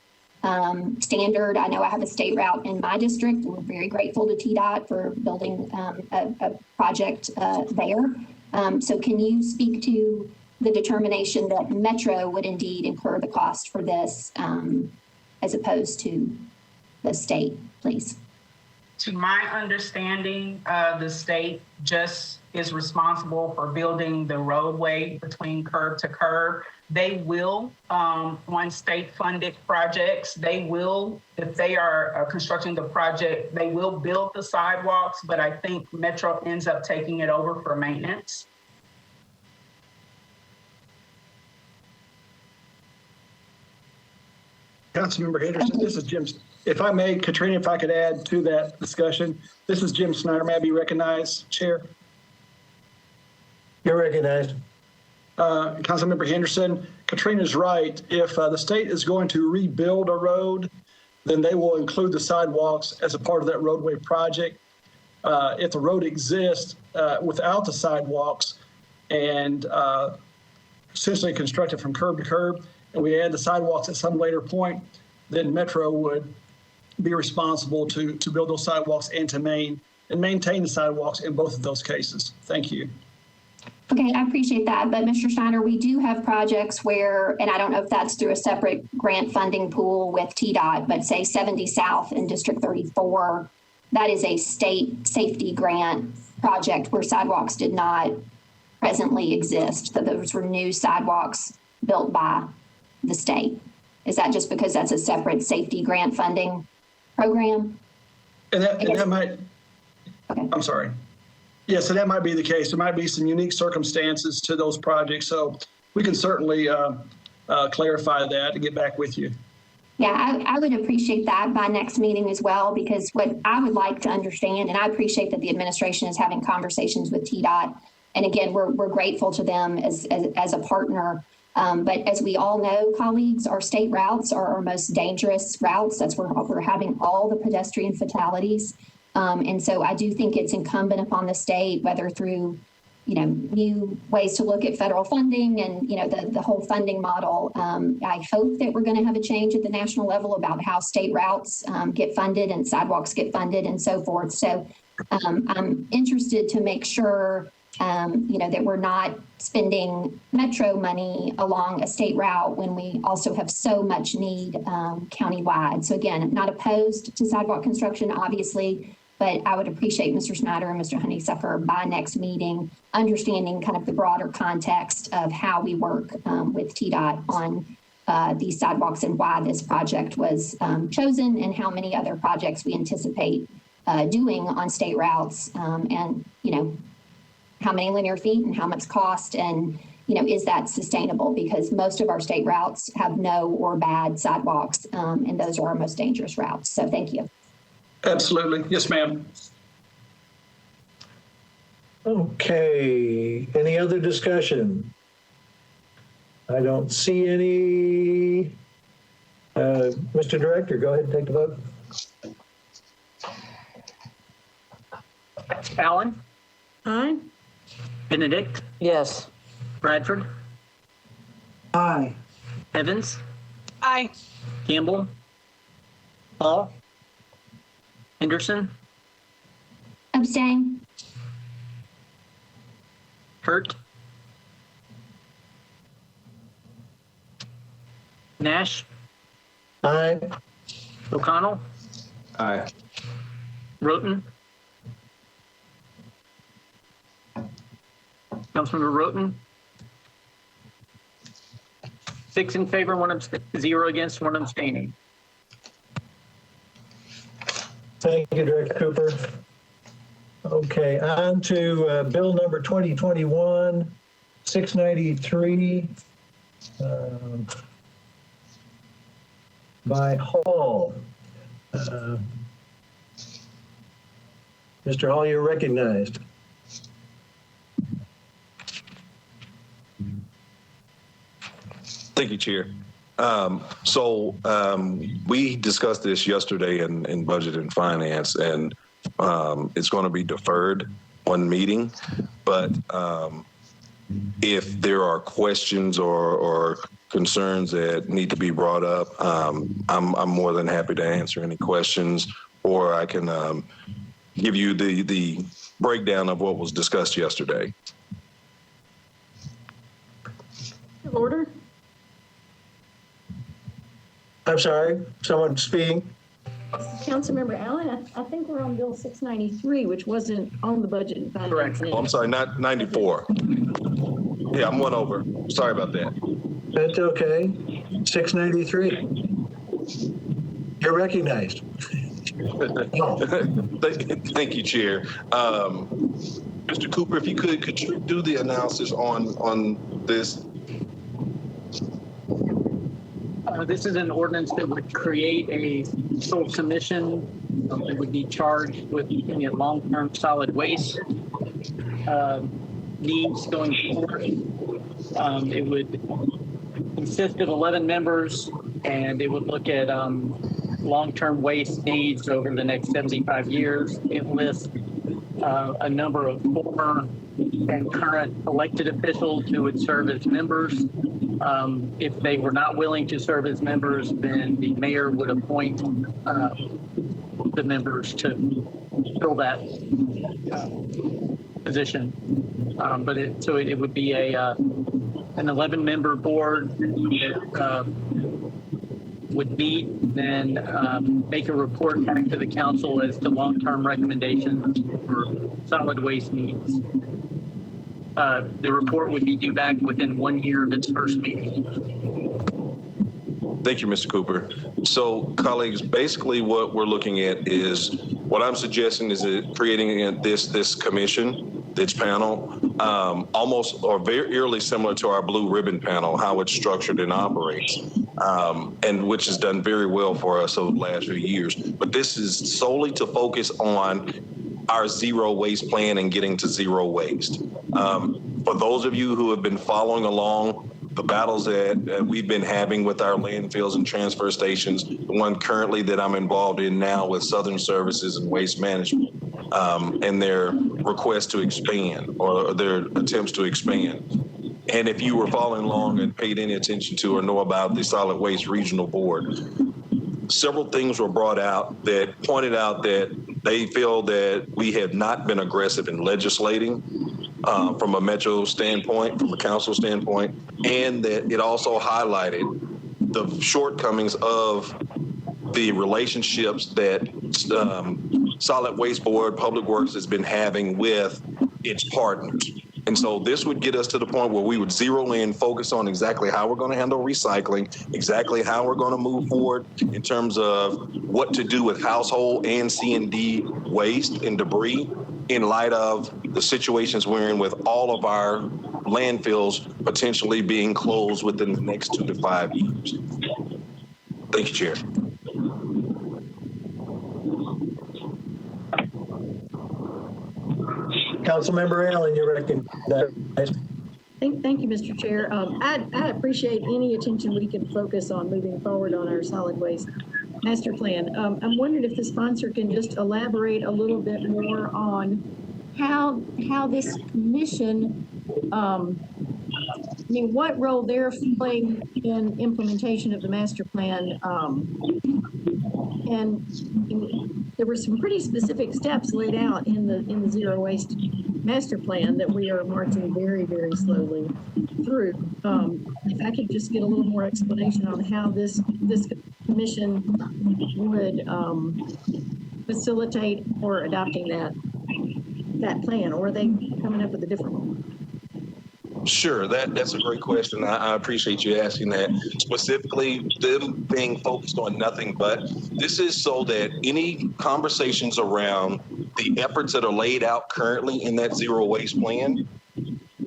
standard. I know I have a state route in my district, and we're very grateful to TDOT for building a project there. So can you speak to the determination that Metro would indeed incur the cost for this, as opposed to the state, please? To my understanding, the state just is responsible for building the roadway between curb to curb. They will, on state-funded projects, they will, if they are constructing the project, they will build the sidewalks, but I think Metro ends up taking it over for maintenance. Councilmember Henderson, this is Jim. If I may, Katrina, if I could add to that discussion, this is Jim Snyder. May I be recognized, Chair? You're recognized. Councilmember Henderson, Katrina's right. If the state is going to rebuild a road, then they will include the sidewalks as a part of that roadway project. If the road exists without the sidewalks and essentially constructed from curb to curb, and we add the sidewalks at some later point, then Metro would be responsible to build those sidewalks and to maintain the sidewalks in both of those cases. Thank you. Okay, I appreciate that. But Mr. Schneider, we do have projects where, and I don't know if that's through a separate grant funding pool with TDOT, but say 70 South in District 34, that is a state safety grant project where sidewalks did not presently exist. So those were new sidewalks built by the state. Is that just because that's a separate safety grant funding program? And that might, okay. I'm sorry. Yeah, so that might be the case. There might be some unique circumstances to those projects. So we can certainly clarify that and get back with you. Yeah, I would appreciate that by next meeting as well, because what I would like to understand, and I appreciate that the administration is having conversations with TDOT. And again, we're grateful to them as a partner. But as we all know, colleagues, our state routes are our most dangerous routes. That's where we're having all the pedestrian fatalities. And so I do think it's incumbent upon the state, whether through, new ways to look at federal funding and, the whole funding model. I hope that we're going to have a change at the national level about how state routes get funded and sidewalks get funded and so forth. So I'm interested to make sure that we're not spending Metro money along a state route when we also have so much need countywide. So again, I'm not opposed to sidewalk construction, obviously, but I would appreciate Mr. Snyder and Mr. Honeysucker by next meeting, understanding kind of the broader context of how we work with TDOT on these sidewalks and why this project was chosen and how many other projects we anticipate doing on state routes and, how many linear feet and how much cost and, is that sustainable? Because most of our state routes have no or bad sidewalks, and those are our most dangerous routes. So thank you. Absolutely. Yes, ma'am. Okay. Any other discussion? I don't see any. Mr. Director, go ahead and take the vote. Allen? Aye. Benedict? Yes. Bradford? Aye. Evans? Aye. Campbell? Hall? Henderson? Abstain. Hurt? Nash? Aye. O'Connell? Aye. Roten? Councilmember Roten? 6 in favor, 0 against, 1 abstaining. Thank you, Director Cooper. Okay, on to bill number 2021-693 by Hall. Mr. Hall, you're recognized. Thank you, Chair. We discussed this yesterday in Budget and Finance, and it's going to be deferred one meeting. But if there are questions or concerns that need to be brought up, I'm more than happy to answer any questions, or I can give you the breakdown of what was discussed yesterday. Order. I'm sorry, someone speaking? Councilmember Allen, I think we're on Bill 693, which wasn't on the budget and finance. Oh, I'm sorry, not 94. Yeah, I'm one over. Sorry about that. That's okay. 693. You're recognized. Thank you, Chair. Mr. Cooper, if you could you do the analysis on this? This is an ordinance that would create a sole commission that would be charged with looking at long-term solid waste needs going forward. It would consist of 11 members, and it would look at long-term waste needs over the next 75 years. It lists a number of former and current elected officials who would serve as members. If they were not willing to serve as members, then the mayor would appoint the members to fill that position. So it would be an 11-member board that would meet and make a report back to the council as to long-term recommendations for solid waste needs. The report would be due back within 1 year of its first meeting. Thank you, Mr. Cooper. So, colleagues, basically what we're looking at is, what I'm suggesting is that creating this commission, this panel, almost or very eerily similar to our blue ribbon panel, how it's structured and operates, and which has done very well for us over the last few years. But this is solely to focus on our zero waste plan and getting to zero waste. For those of you who have been following along the battles that we've been having with our landfills and transfer stations, the one currently that I'm involved in now with Southern Services and Waste Management, and their request to expand or their attempts to expand. And if you were following along and paid any attention to or know about the Solid Waste Regional Board, several things were brought out that pointed out that they feel that we have not been aggressive in legislating from a Metro standpoint, from a council standpoint, and that it also highlighted the shortcomings of the relationships that Solid Waste Board, Public Works has been having with its partners. And so this would get us to the point where we would zero in, focus on exactly how we're going to handle recycling, exactly how we're going to move forward in terms of what to do with household and C&D waste and debris in light of the situations we're in with all of our landfills potentially being closed within the next 2 to 5 years. Thank you, Chair. Councilmember Allen, you're recognized. Thank you, Mr. Chair. I appreciate any attention we can focus on moving forward on our solid waste master plan. I'm wondering if the sponsor can just elaborate a little bit more on how this commission, what role they're playing in implementation of the master plan. And there were some pretty specific steps laid out in the zero waste master plan that we are marching very, very slowly through. If I could just get a little more explanation on how this commission would facilitate or adopting that plan, or are they coming up with a different one? Sure, that's a great question. I appreciate you asking that. Specifically, them being focused on nothing but, this is so that any conversations around the efforts that are laid out currently in that zero waste plan,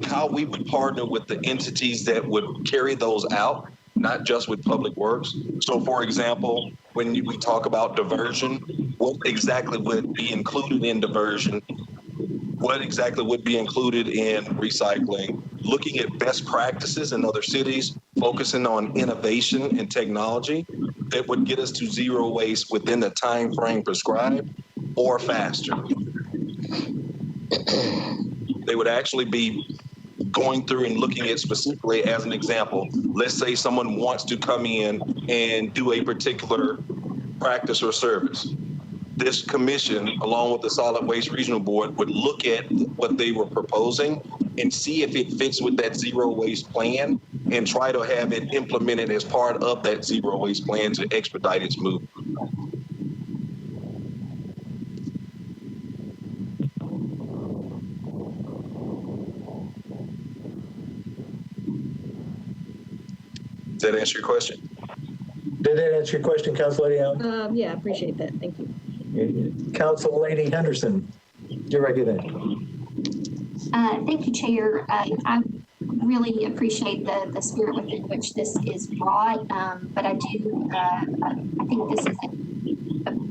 how we would partner with the entities that would carry those out, not just with Public Works. So, for example, when we talk about diversion, what exactly would be included in diversion? What exactly would be included in recycling, looking at best practices in other cities, focusing on innovation and technology that would get us to zero waste within the time frame prescribed or faster. They would actually be going through and looking at specifically, as an example, let's say someone wants to come in and do a particular practice or service. This commission, along with the Solid Waste Regional Board, would look at what they were proposing and see if it fits with that zero waste plan and try to have it implemented as part of that zero waste plan to expedite its movement. that answer your question? Did that answer your question, Council Lady Allen? Yeah, I appreciate that. Thank you. Council Lady Henderson, you're recognized. Thank you, Chair. I really appreciate the spirit within which this is brought, but I do, I think this is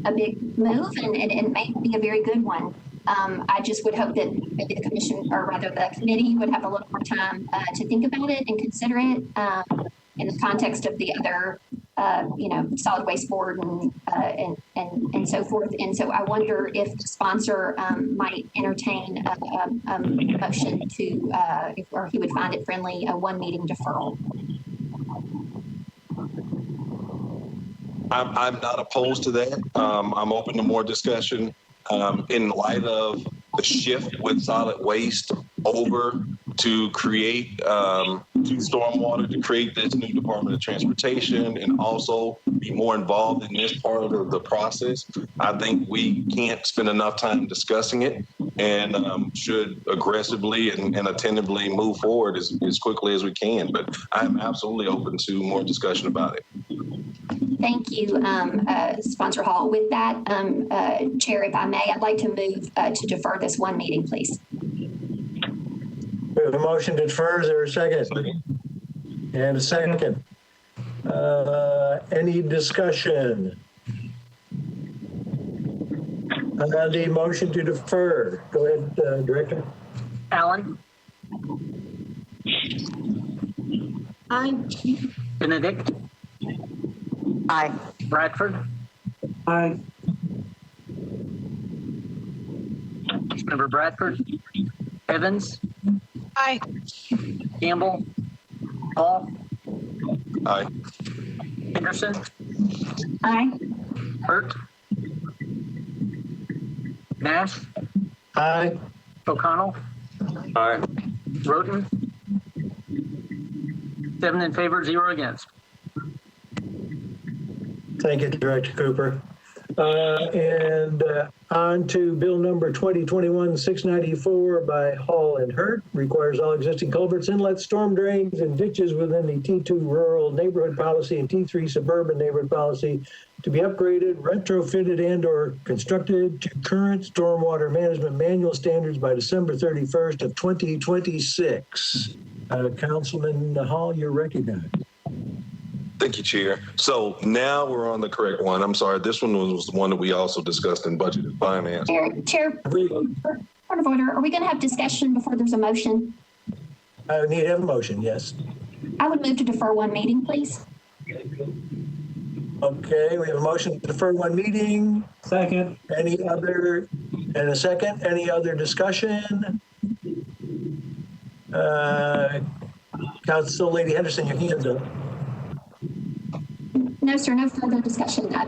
a big move and it may be a very good one. I just would hope that maybe the commission, or rather the committee, would have a little more time to think about it and consider it in the context of the other, solid waste board and so forth. And so I wonder if the sponsor might entertain a motion to, or he would find it friendly, a one meeting deferral. I'm not opposed to that. I'm open to more discussion. In light of the shift with solid waste over to create to stormwater, to create this new Department of Transportation and also be more involved in this part of the process, I think we can't spend enough time discussing it and should aggressively and attentively move forward as quickly as we can. But I'm absolutely open to more discussion about it. Thank you, Sponsor Hall. With that, Chair, if I may, I'd like to move to defer this one meeting, please. We have a motion to defer. Is there a second? And a second. Any discussion on the motion to defer? Go ahead, Director. Allen? Aye. Benedict? Aye. Bradford? Aye. Member Bradford? Evans? Aye. Campbell? Hall? Aye. Henderson? Aye. Hurt? Nash? Aye. O'Connell? Aye. Roten? 7 in favor, 0 against. Thank you, Director Cooper. And on to bill number 2021-694 by Hall and Hurt, requires all existing culverts, inlets, storm drains, and ditches within the T2 rural neighborhood policy and T3 suburban neighborhood policy to be upgraded, retrofitted, and or constructed to current stormwater management manual standards by December 31st of 2026. Councilman Hall, you're recognized. Thank you, Chair. So now we're on the correct one. I'm sorry, this one was the one that we also discussed in Budget and Finance. Chair, point of order, are we going to have discussion before there's a motion? I need to have a motion, yes. I would move to defer one meeting, please. Okay, we have a motion to defer one meeting. Second. Any other, and a second, any other discussion? Council Lady Henderson, your hand's up. No, sir, no further discussion. I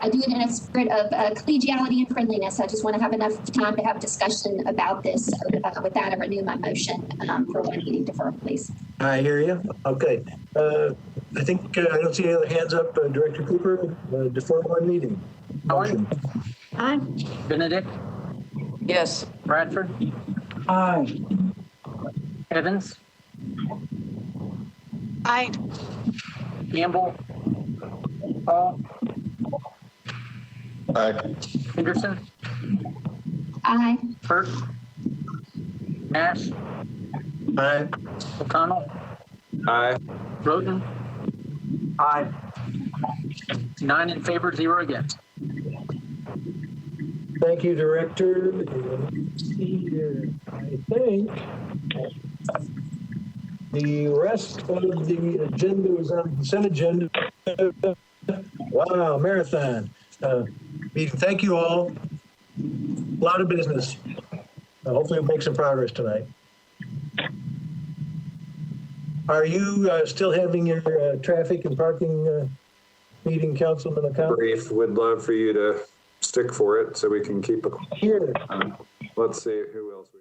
do it in a spirit of collegiality and friendliness. I just want to have enough time to have discussion about this. So, with that, I renew my motion for one meeting deferral, please. I hear you. Okay. I think I don't see any other hands up. Director Cooper, defer one meeting. Motion. Aye. Benedict? Yes. Bradford? Aye. Evans? Aye. Campbell? Hall? Aye. Henderson? Aye. Hurt? Nash? Aye. O'Connell? Aye. Roten? Aye. 9 in favor, 0 against. Thank you, Director. Let's see here. I think the rest of the agenda is on the consent agenda. Wow, marathon. Meeting. Thank you all. A lot of business. Hopefully we'll make some progress tonight. Are you still having your traffic and parking meeting, Councilman O'Connell? Brief. Would love for you to stick for it so we can keep it. Here. Let's see who else we